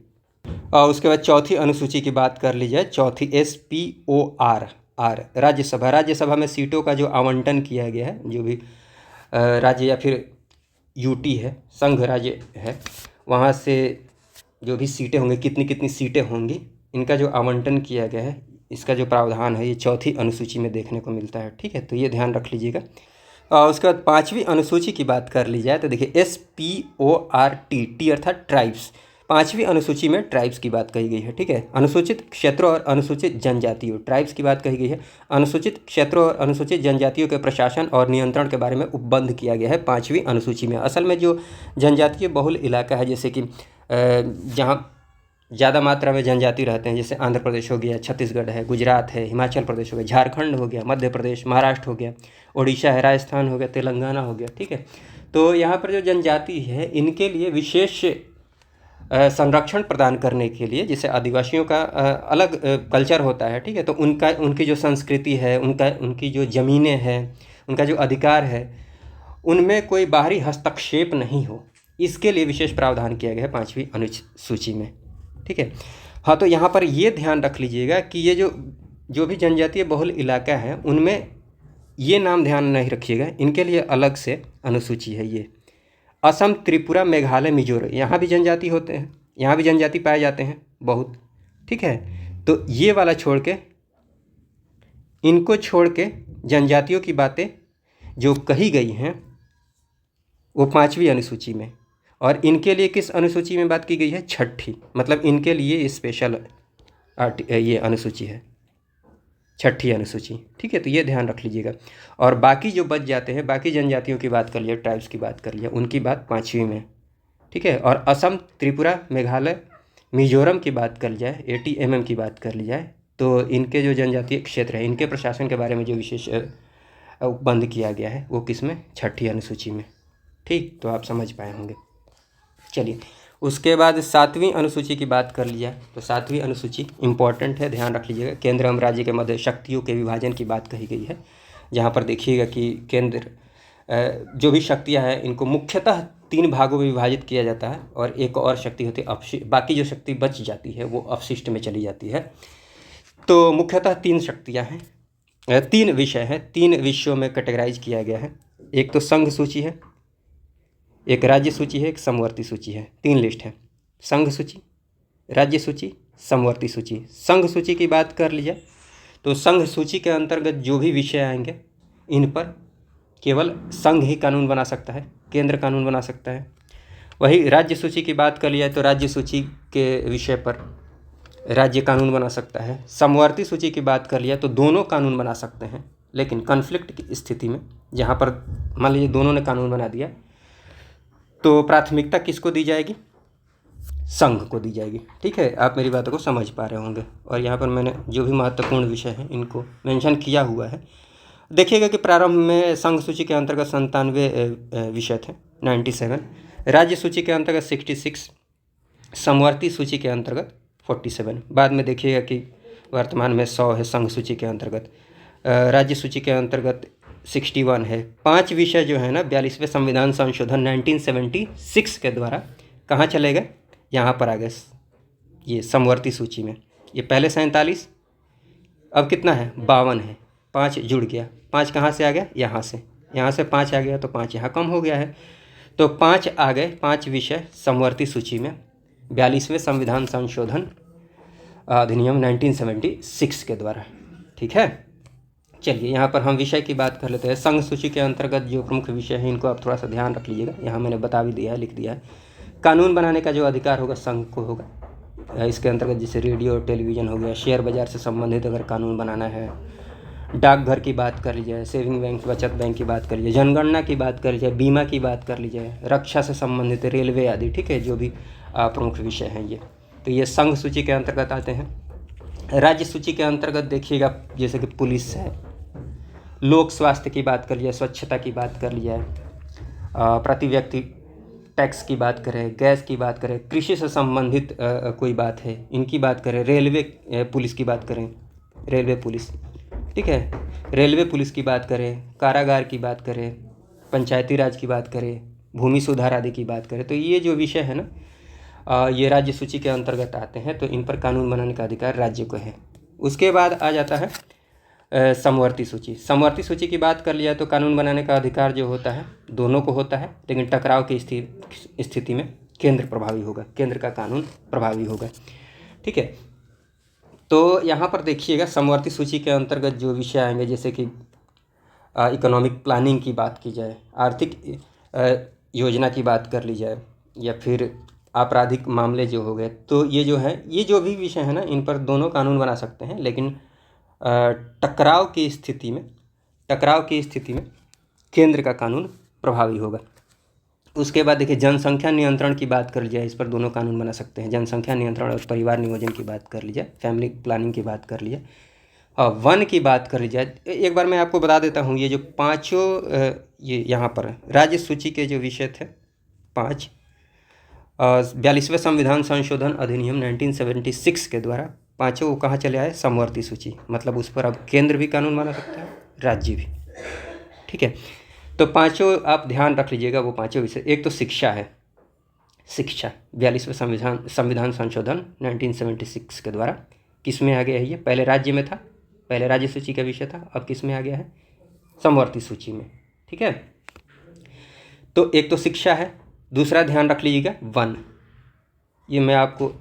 और उसके बाद चौथी अनुसूची की बात कर ली जाए, चौथी SPOR, राज्यसभा। राज्यसभा में सीटों का जो आवंटन किया गया है, जो भी राज्य या फिर UT है, संघ राज्य है, वहाँ से जो भी सीटें होंगी, कितनी कितनी सीटें होंगी, इनका जो आवंटन किया गया है, इसका जो प्रावधान है, ये चौथी अनुसूची में देखने को मिलता है, ठीक है। तो ये ध्यान रख लीजिएगा। और उसके बाद पांचवी अनुसूची की बात कर ली जाए तो देखिए SPORT, अर्थात ट्राइब्स। पांचवी अनुसूची में ट्राइब्स की बात कही गई है, ठीक है। अनुसूचित क्षेत्रों और अनुसूचित जनजातियों, ट्राइब्स की बात कही गई है। अनुसूचित क्षेत्रों और अनुसूचित जनजातियों के प्रशासन और नियंत्रण के बारे में उपबंध किया गया है पांचवी अनुसूची में। असल में जो जनजातीय बहुल इलाका है, जैसे कि जहाँ ज़्यादा मात्रा में जनजाति रहते हैं, जैसे आंध्र प्रदेश हो गया, छत्तीसगढ़ है, गुजरात है, हिमाचल प्रदेश हो गया, झारखंड हो गया, मध्य प्रदेश, महाराष्ट्र हो गया, उड़ीसा है, राजस्थान हो गया, तेलंगाना हो गया, ठीक है। तो यहाँ पर जो जनजाति है, इनके लिए विशेष संरक्षण प्रदान करने के लिए, जैसे आदिवासियों का अलग कल्चर होता है, ठीक है, तो उनकी जो संस्कृति है, उनकी जो ज़मीनें हैं, उनका जो अधिकार है, उनमें कोई बाहरी हस्तक्षेप नहीं हो, इसके लिए विशेष प्रावधान किया गया है पांचवी अनुसूची में, ठीक है। हाँ, तो यहाँ पर ये ध्यान रख लीजिएगा कि ये जो भी जनजातीय बहुल इलाका है, उनमें ये नाम ध्यान नहीं रखिएगा, इनके लिए अलग से अनुसूची है। ये असम, त्रिपुरा, मेघालय, मिजोरम, यहाँ भी जनजाति होते हैं, यहाँ भी जनजाति पाए जाते हैं बहुत, ठीक है। तो ये वाला छोड़ के, इनको छोड़ के जनजातियों की बातें जो कही गई हैं वो पांचवी अनुसूची में, और इनके लिए किस अनुसूची में बात की गई है, छठी, मतलब इनके लिए स्पेशल ये अनुसूची है, छठी अनुसूची, ठीक है। तो ये ध्यान रख लीजिएगा। और बाकी जो बच जाते हैं, बाकी जनजातियों की बात कर लिया, ट्राइब्स की बात कर लिया, उनकी बात पांचवी में, ठीक है। और असम, त्रिपुरा, मेघालय, मिजोरम की बात कर ली जाए, ATMM की बात कर ली जाए, तो इनके जो जनजातीय क्षेत्र है, इनके प्रशासन के बारे में जो विशेष उपबंध किया गया है, वो किस में, छठी अनुसूची में, ठीक। तो आप समझ पाए होंगे। चलिए, उसके बाद सातवीं अनुसूची की बात कर लिया, तो सातवीं अनुसूची इम्पॉर्टेंट है, ध्यान रख लीजिएगा। केंद्र एवं राज्य के मध्य शक्तियों के विभाजन की बात कही गई है, जहाँ पर देखिएगा कि केंद्र जो भी शक्तियाँ हैं, इनको मुख्यतः 3 भागों में विभाजित किया जाता है, और एक और शक्ति होती है अपशिष्ट, बाकी जो शक्ति बच जाती है वो अपशिष्ट में चली जाती है। तो मुख्यतः 3 शक्तियाँ हैं, 3 विषय हैं, 3 विषयों में कैटेगराइज किया गया है। एक तो संघ सूची है, एक राज्य सूची है, एक समवर्ती सूची है, 3 लिस्ट है, संघ सूची, राज्य सूची, समवर्ती सूची। संघ सूची की बात कर लीजिए तो संघ सूची के अंतर्गत जो भी विषय आएंगे, इन पर केवल संघ ही कानून बना सकता है, केंद्र कानून बना सकता है। वही राज्य सूची की बात कर लिया तो राज्य सूची के विषय पर राज्य कानून बना सकता है। समवर्ती सूची की बात कर लिया तो दोनों कानून बना सकते हैं, लेकिन कॉन्फ्लिक्ट की स्थिति में जहाँ पर मान लीजिए दोनों ने कानून बना दिया तो प्राथमिकता किसको दी जाएगी? संघ को दी जाएगी। ठीक है, आप मेरी बातों को समझ पा रहे होंगे। और यहाँ पर मैंने जो भी महत्वपूर्ण विषय हैं इनको मेंशन किया हुआ है। देखिएगा कि प्रारंभ में संघ सूची के अंतर्गत 97 विषय थे, 97। राज्य सूची के अंतर्गत 66, समवर्ती सूची के अंतर्गत 47। बाद में देखिएगा कि वर्तमान में 100 है संघ सूची के अंतर्गत। राज्य सूची के अंतर्गत 61 है। 5 विषय जो है ना 42वें संविधान संशोधन 1976 के द्वारा कहाँ चले गए? यहाँ पर आ गए, ये समवर्ती सूची में। ये पहले 47, अब कितना है? 52 है। 5 जुड़ गया, 5 कहाँ से आ गया? यहाँ से 5 आ गया तो 5 यहाँ कम हो गया है, तो 5 आ गए। 5 विषय समवर्ती सूची में 42वें संविधान संशोधन अधिनियम 1976 के द्वारा। ठीक है, चलिए यहाँ पर हम विषय की बात कर लेते हैं। संघ सूची के अंतर्गत जो प्रमुख विषय हैं इनको आप थोड़ा सा ध्यान रख लीजिएगा। यहाँ मैंने बता भी दिया है, लिख दिया है। कानून बनाने का जो अधिकार होगा संघ को होगा। इसके अंतर्गत जैसे रेडियो और टेलीविज़न हो गया, शेयर बाज़ार से संबंधित अगर कानून बनाना है, डाकघर की बात कर लीजिए, सेविंग बैंक, बचत बैंक की बात कर लीजिए, जनगणना की बात कर लीजिए, बीमा की बात कर लीजिए, रक्षा से संबंधित, रेलवे आदि। ठीक है, जो भी प्रमुख विषय हैं ये, तो ये संघ सूची के अंतर्गत आते हैं। राज्य सूची के अंतर्गत देखिएगा जैसे कि पुलिस है, लोक स्वास्थ्य की बात कर लिया, स्वच्छता की बात कर लिया, प्रति व्यक्ति टैक्स की बात करें, गैस की बात करें, कृषि से संबंधित कोई बात है इनकी बात करें, रेलवे पुलिस की बात करें, रेलवे पुलिस। ठीक है, रेलवे पुलिस की बात करें, कारागार की बात करें, पंचायती राज की बात करें, भूमि सुधार आदि की बात करें, तो ये जो विषय है ना ये राज्य सूची के अंतर्गत आते हैं, तो इन पर कानून बनाने का अधिकार राज्य को है। उसके बाद आ जाता है समवर्ती सूची। समवर्ती सूची की बात कर लिया तो कानून बनाने का अधिकार जो होता है दोनों को होता है, लेकिन टकराव की स्थिति में केंद्र प्रभावी होगा, केंद्र का कानून प्रभावी होगा। ठीक है, तो यहाँ पर देखिएगा समवर्ती सूची के अंतर्गत जो विषय आएंगे जैसे कि इकोनॉमिक प्लानिंग की बात की जाए, आर्थिक योजना की बात कर ली जाए, या फिर आपराधिक मामले जो हो गए, तो ये जो है ये जो भी विषय है ना इन पर दोनों कानून बना सकते हैं, लेकिन टकराव की स्थिति में केंद्र का कानून प्रभावी होगा। उसके बाद देखिए जनसंख्या नियंत्रण की बात कर लीजिए, इस पर दोनों कानून बना सकते हैं। जनसंख्या नियंत्रण और परिवार नियोजन की बात कर लीजिए, फैमिली प्लानिंग की बात कर लीजिए, और वन की बात कर लीजिए। एक बार मैं आपको बता देता हूँ, ये जो पाँचों ये यहाँ पर राज्य सूची के जो विषय थे 5, 42वें संविधान संशोधन अधिनियम 1976 के द्वारा पाँचों वो कहाँ चले आए? समवर्ती सूची। मतलब उस पर अब केंद्र भी कानून बना सकता है, राज्य भी। ठीक है, तो पाँचों आप ध्यान रख लीजिएगा, वो पाँचों विषय। एक तो शिक्षा है, शिक्षा 42वें संविधान संशोधन 1976 के द्वारा किस में आ गया है? ये पहले राज्य में था, पहले राज्य सूची का विषय था, अब किस में आ गया है? समवर्ती सूची में। ठीक है, तो एक तो शिक्षा है, दूसरा ध्यान रख लीजिएगा वन। ये मैं आपको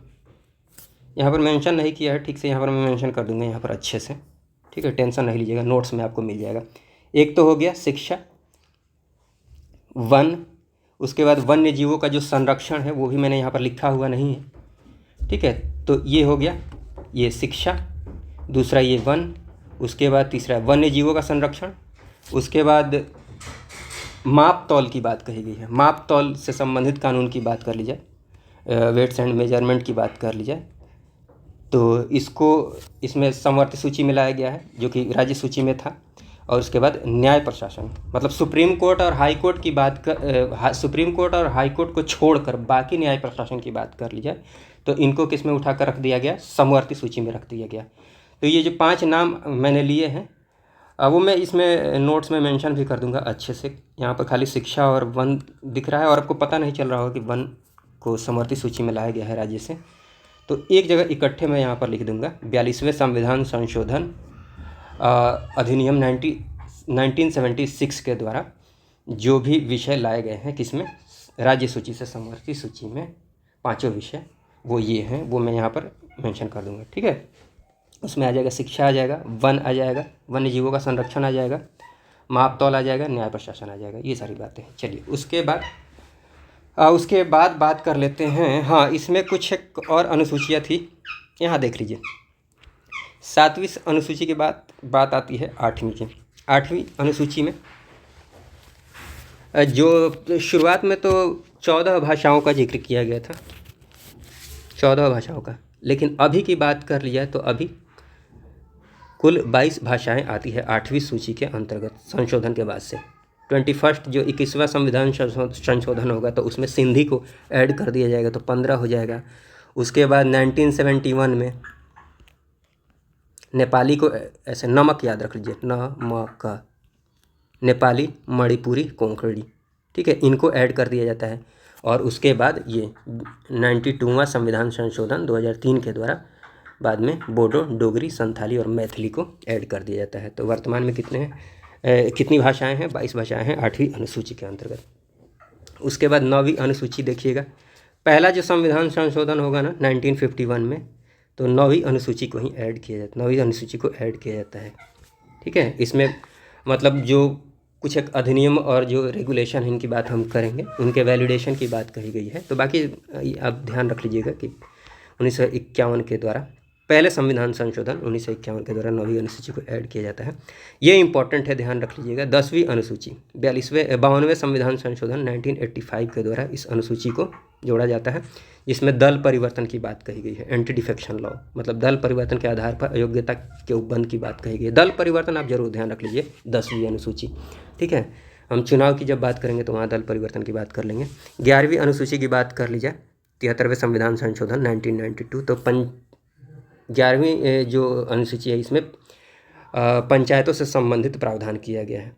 यहाँ पर मेंशन नहीं किया है ठीक से, यहाँ पर मैं मेंशन कर दूंगा यहाँ पर अच्छे से। ठीक है, टेंशन नहीं लीजिएगा, नोट्स में आपको मिल जाएगा। एक तो हो गया शिक्षा, वन। उसके बाद वन्य जीवों का जो संरक्षण है वो भी मैंने यहाँ पर लिखा हुआ नहीं है। ठीक है, तो ये हो गया ये शिक्षा, दूसरा ये वन, उसके बाद तीसरा वन्य जीवों का संरक्षण। उसके बाद माप तौल की बात कही गई है, माप तौल से संबंधित कानून की बात कर ली जाए, वेट्स एंड मेजरमेंट की बात कर ली जाए, तो इसको इसमें समवर्ती सूची में लाया गया है जो कि राज्य सूची में था। और उसके बाद न्याय प्रशासन, मतलब सुप्रीम कोर्ट और हाई कोर्ट की बात कर, सुप्रीम कोर्ट और हाई कोर्ट को छोड़कर बाकी न्याय प्रशासन की बात कर ली जाए तो इनको किस में उठा कर रख दिया गया? समवर्ती सूची में रख दिया गया। तो ये जो 5 नाम मैंने लिए हैं वो मैं इसमें नोट्स में मेंशन भी कर दूंगा अच्छे से। यहाँ पर खाली शिक्षा और वन दिख रहा है और आपको पता नहीं चल रहा होगा कि वन को समवर्ती सूची में लाया गया है राज्य से, तो एक जगह इकट्ठे मैं यहाँ पर लिख दूंगा 42वें संविधान संशोधन अधिनियम 1976 के द्वारा जो भी विषय लाए गए हैं किसमें? राज्य सूची से समवर्ती सूची में, पाँचों विषय वो ये हैं, वो मैं यहाँ पर मेंशन कर दूंगा। ठीक है, उसमें आ जाएगा शिक्षा, आ जाएगा वन, आ जाएगा वन्य जीवों का संरक्षण, आ जाएगा माप तौल, आ जाएगा न्याय प्रशासन, आ जाएगा, ये सारी बातें। चलिए उसके बाद बात कर लेते हैं। हाँ, इसमें कुछ एक और अनुसूचियाँ थी यहाँ देख लीजिए, 7वीं अनुसूची के बाद बात आती है 8वीं की। 8वीं अनुसूची में जो शुरुआत में तो 14 भाषाओं का जिक्र किया गया था, 14 भाषाओं का, लेकिन अभी की बात कर लिया तो अभी कुल 22 भाषाएं आती है 8वीं सूची के अंतर्गत संशोधन के बाद से। 21 जो 21वां संविधान संशोधन होगा तो उसमें सिंधी को ऐड कर दिया जाएगा तो 15 हो जाएगा। उसके बाद 1971 में नेपाली को, ऐसे नमक याद रख लीजिए, नमक, नेपाली, मणिपुरी, कोंकणी, ठीक है, इनको ऐड कर दिया जाता है। और उसके बाद ये 92वां संविधान संशोधन 2003 के द्वारा बाद में बोडो, डोगरी, संथाली और मैथिली को ऐड कर दिया जाता है। तो वर्तमान में कितनी भाषाएं हैं? 22 भाषाएं हैं 8वीं अनुसूची के अंतर्गत। उसके बाद 9वीं अनुसूची देखिएगा, पहला जो संविधान संशोधन होगा ना 1951 में, तो 9वीं अनुसूची को ही ऐड किया जाता है, 9वीं अनुसूची को ऐड किया जाता है, ठीक है। इसमें मतलब जो कुछ एक अधिनियम और जो रेगुलेशन है इनकी बात हम करेंगे, उनके वैलिडेशन की बात कही गई है। तो बाकी आप ध्यान रख लीजिएगा कि 1951 के द्वारा पहले संविधान संशोधन 1951 के द्वारा 9वीं अनुसूची को ऐड किया जाता है। ये इंपॉर्टेंट है, ध्यान रख लीजिएगा। 10वीं अनुसूची 52वें संविधान संशोधन 1985 के द्वारा इस अनुसूची को जोड़ा जाता है, जिसमें दल परिवर्तन की बात कही गई है, एंटी डिफेक्शन लॉ, मतलब दल परिवर्तन के आधार पर अयोग्यता के उपबंध की बात कही गई है। दल परिवर्तन आप जरूर ध्यान रख लीजिए, 10वीं अनुसूची, ठीक है। हम चुनाव की जब बात करेंगे तो वहाँ दल परिवर्तन की बात कर लेंगे। 11वीं अनुसूची की बात कर लीजिए, 73वें संविधान संशोधन 1992। तो 11वीं जो अनुसूची है इसमें पंचायतों से संबंधित प्रावधान किया गया है,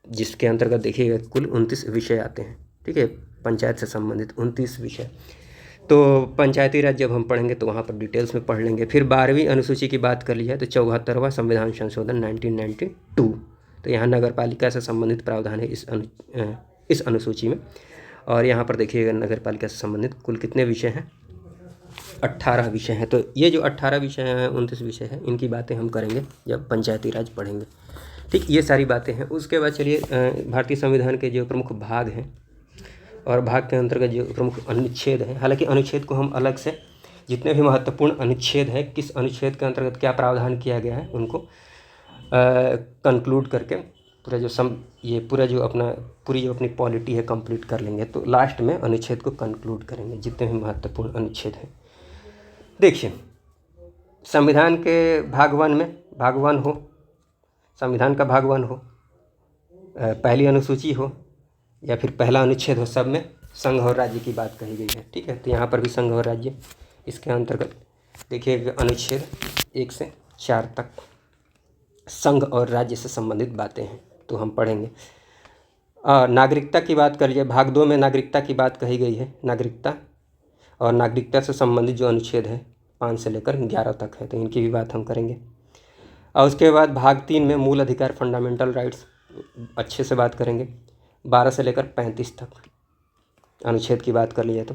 जिसके अंतर्गत देखिएगा कुल 29 विषय आते हैं, ठीक है, पंचायत से संबंधित 29 विषय। तो पंचायती राज जब हम पढ़ेंगे तो वहाँ पर डिटेल्स में पढ़ लेंगे। फिर 12वीं अनुसूची की बात कर ली जाए तो 74वां संविधान संशोधन 1992, तो यहाँ नगर पालिका से संबंधित प्रावधान है इस अनुसूची में। और यहाँ पर देखिएगा नगर पालिका से संबंधित कुल कितने विषय हैं? 18 विषय हैं। तो ये जो 18 विषय हैं, 29 विषय हैं, इनकी बातें हम करेंगे जब पंचायती राज पढ़ेंगे, ठीक, ये सारी बातें हैं। उसके बाद चलिए भारतीय संविधान के जो प्रमुख भाग हैं और भाग के अंतर्गत जो प्रमुख अनुच्छेद हैं, हालांकि अनुच्छेद को हम अलग से, जितने भी महत्वपूर्ण अनुच्छेद हैं, किस अनुच्छेद के अंतर्गत क्या प्रावधान किया गया है, उनको कंक्लूड करके पूरा जो अपनी पॉलिटी है कंप्लीट कर लेंगे। तो लास्ट में अनुच्छेद को कंक्लूड करेंगे, जितने भी महत्वपूर्ण अनुच्छेद हैं। देखिए, संविधान के भाग 1 में, भाग 1 हो, संविधान का भाग 1 हो, पहली अनुसूची हो या फिर पहला अनुच्छेद हो, सब में संघ और राज्य की बात कही गई है, ठीक है। तो यहाँ पर भी संघ और राज्य, इसके अंतर्गत देखिए अनुच्छेद 1 से 4 तक संघ और राज्य से संबंधित बातें हैं, तो हम पढ़ेंगे। नागरिकता की बात कर लिए, भाग 2 में नागरिकता की बात कही गई है, नागरिकता और नागरिकता से संबंधित जो अनुच्छेद है 5 से लेकर 11 तक है, तो इनकी भी बात हम करेंगे। और उसके बाद भाग 3 में मूल अधिकार, फंडामेंटल राइट्स, अच्छे से बात करेंगे। 12 से लेकर 35 तक अनुच्छेद की बात कर लीजिए तो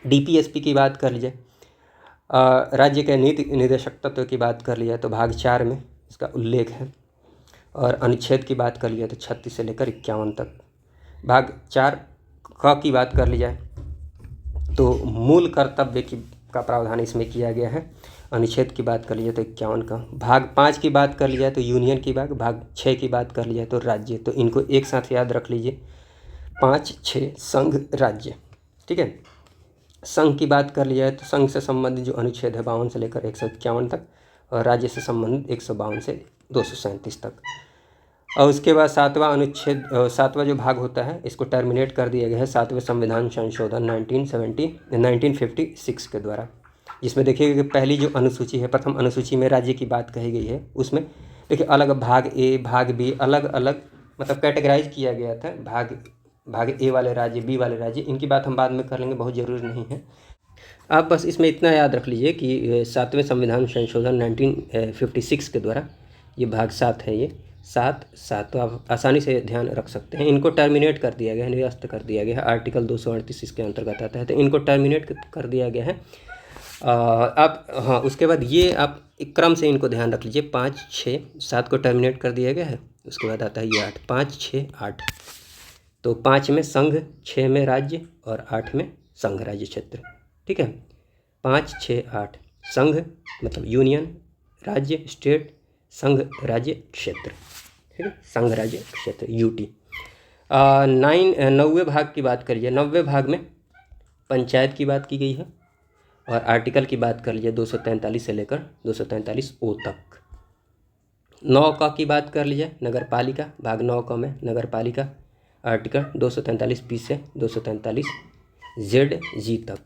डीपीएसपी की बात कर लीजिए, राज्य के नीति निदेशक तत्व की बात कर लिया तो भाग 4 में इसका उल्लेख है। और अनुच्छेद की बात कर लिया तो 36 से लेकर 51 तक। भाग 4 ख की बात कर ली जाए तो मूल कर्तव्य का प्रावधान इसमें किया गया है। अनुच्छेद की बात कर ली जाए तो 51 का। भाग 5 की बात कर ली जाए तो यूनियन की बात, भाग 6 की बात कर ली जाए तो राज्य। तो इनको एक साथ याद रख लीजिए, 5, 6 संघ, राज्य, ठीक है। संघ की बात कर ली जाए तो संघ से संबंधित जो अनुच्छेद है 52 से लेकर 151 तक, और राज्य से संबंधित 152 से 237 तक। और उसके बाद 7वां अनुच्छेद, 7वां जो भाग होता है, इसको टर्मिनेट कर दिया गया है 7वें संविधान संशोधन 1956 के द्वारा, जिसमें देखिएगा कि पहली जो अनुसूची है, प्रथम अनुसूची में राज्य की बात कही गई है। उसमें देखिए अलग भाग ए, भाग बी, अलग अलग मतलब कैटेगराइज किया गया था, भाग ए वाले राज्य, बी वाले राज्य, इनकी बात हम बाद में कर लेंगे, बहुत ज़रूरी नहीं है। आप बस इसमें इतना याद रख लीजिए कि 7वें संविधान संशोधन 1956 के द्वारा ये भाग 7 है, ये 7 तो आप आसानी से ध्यान रख सकते हैं। इनको टर्मिनेट कर दिया गया है, निरस्त कर दिया गया है, आर्टिकल 238 इसके अंतर्गत आता है, तो इनको टर्मिनेट कर दिया गया है। आप हाँ, उसके बाद ये आप एक क्रम से इनको ध्यान रख लीजिए, 5, 6, 7 को टर्मिनेट कर दिया गया है। उसके बाद आता है ये 8, 5, 6, 8। तो 5 में संघ, 6 में राज्य और 8 में संघ राज्य क्षेत्र, ठीक है। 5, 6, 8 संघ मतलब यूनियन, राज्य स्टेट, संघ राज्य क्षेत्र, ठीक है, संघ राज्य क्षेत्र यूटी। 9वें भाग की बात करिए, 90वें भाग में पंचायत की बात की गई है और आर्टिकल की बात कर लीजिए 243 से लेकर 243 ओ तक। 9 का की बात कर लीजिए नगर पालिका, भाग 9 का में नगर पालिका, आर्टिकल 243 पी से 243 जेड जी तक।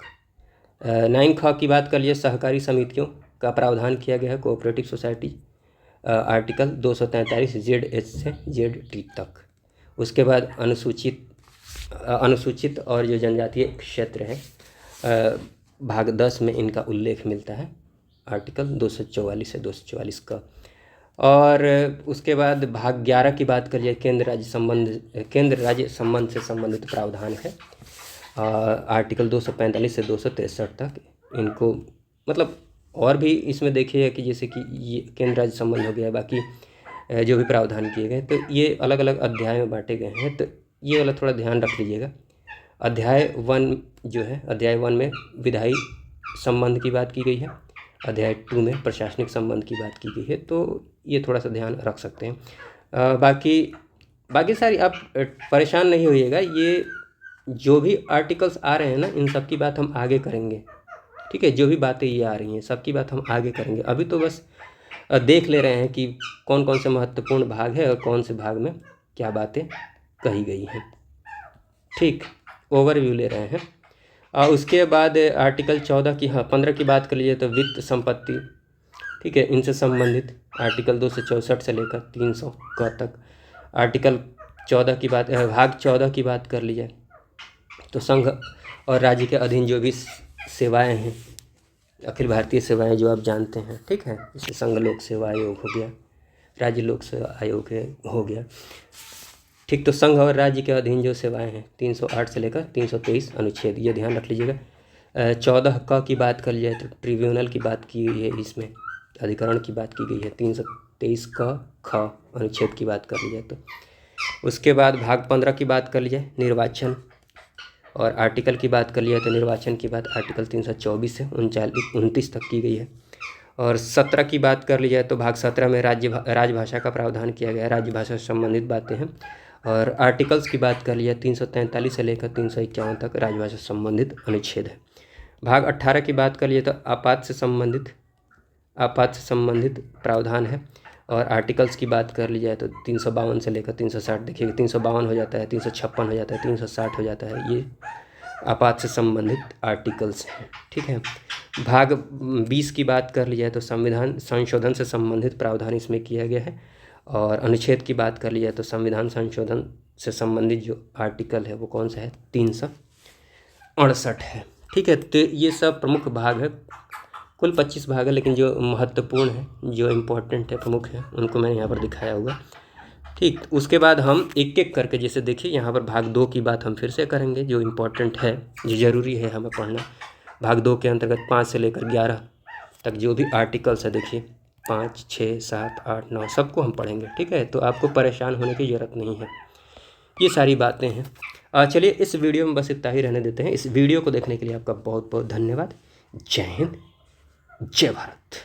9 ख की बात कर लीजिए सहकारी समितियों का प्रावधान किया गया है, cooperative society, article 243 Z H से जेड टी तक। उसके बाद अनुसूचित और जो जनजातीय क्षेत्र है, भाग 10 में इनका उल्लेख मिलता है, आर्टिकल 244 से 244 का। और उसके बाद भाग 11 की बात करिए केंद्र राज्य संबंध से संबंधित प्रावधान है, आर्टिकल 245 से 263 तक। इनको मतलब और भी इसमें देखिए कि जैसे कि ये केंद्र राज्य संबंध हो गया, बाकी जो भी प्रावधान किए गए तो ये अलग अलग अध्याय में बांटे गए हैं, तो ये वाला थोड़ा ध्यान रख लीजिएगा। अध्याय 1 जो है, अध्याय 1 में विधायी संबंध की बात की गई है, अध्याय 2 में प्रशासनिक संबंध की बात की गई है, तो ये थोड़ा सा ध्यान रख सकते हैं। बाकी सारी आप परेशान नहीं होइएगा, ये जो भी आर्टिकल्स आ रहे हैं ना, इन सब की बात हम आगे करेंगे, ठीक है। जो भी बातें ये आ रही हैं सबकी बात हम आगे करेंगे, अभी तो बस देख ले रहे हैं कि कौन कौन से महत्वपूर्ण भाग है और कौन से भाग में क्या बातें कही गई हैं, ठीक, ओवरव्यू ले रहे हैं। और उसके बाद आर्टिकल 15 की बात कर लीजिए तो वित्त संपत्ति, ठीक है, इनसे संबंधित आर्टिकल 264 से लेकर 300 का तक। आर्टिकल 14 की बात, भाग 14 की बात कर लीजिए तो संघ और राज्य के अधीन जो भी सेवाएं हैं, अखिल भारतीय सेवाएं जो आप जानते हैं, ठीक है, जैसे संघ लोक सेवा आयोग हो गया, राज्य लोक सेवा आयोग हो गया, ठीक। तो संघ और राज्य के अधीन जो सेवाएं हैं 308 से लेकर 323 अनुच्छेद, ये ध्यान रख लीजिएगा। 14 क की बात कर लिया तो ट्रिब्यूनल की बात की गई है, इसमें अधिकरण की बात की गई है, 323 क ख अनुच्छेद की बात कर लीजिए तो। उसके बाद भाग 15 की बात कर लीजिए निर्वाचन और आर्टिकल की बात कर लिया तो निर्वाचन की बात आर्टिकल 324 से 39 तक की गई है। और 17 की बात कर ली जाए तो भाग 17 में राजभाषा का प्रावधान किया गया है, राजभाषा से संबंधित बातें हैं। और आर्टिकल्स की बात कर लिया 343 से लेकर 351 तक राजभाषा से संबंधित अनुच्छेद है। भाग 18 की बात कर लिए तो आपात से संबंधित प्रावधान है। और आर्टिकल्स की बात कर ली जाए तो 352 से लेकर 360, देखिए 352 हो जाता है, 356 हो जाता है, 360 हो जाता है, ये आपात से संबंधित आर्टिकल्स हैं, ठीक है। भाग 20 की बात कर ली जाए तो संविधान संशोधन से संबंधित प्रावधान इसमें किया गया है। और अनुच्छेद की बात कर ली जाए तो संविधान संशोधन से संबंधित जो आर्टिकल है वो कौन सा है, 368 है, ठीक है। तो ये सब प्रमुख भाग है, कुल 25 भाग है, लेकिन जो महत्वपूर्ण है, जो इम्पोर्टेंट है, प्रमुख है, उनको मैंने यहाँ पर दिखाया हुआ, ठीक। उसके बाद हम एक एक करके, जैसे देखिए यहाँ पर भाग 2 की बात हम फिर से करेंगे, जो इम्पोर्टेंट है, जो ज़रूरी है हमें पढ़ना। भाग 2 के अंतर्गत 5 से लेकर 11 तक जो भी आर्टिकल्स है, देखिए 5, 6, 7, 8, 9 सबको हम पढ़ेंगे, ठीक है। तो आपको परेशान होने की ज़रूरत नहीं है, ये सारी बातें हैं। चलिए इस वीडियो में बस इतना ही रहने देते हैं। इस वीडियो को देखने के लिए आपका बहुत बहुत धन्यवाद। जय हिंद, जय भारत।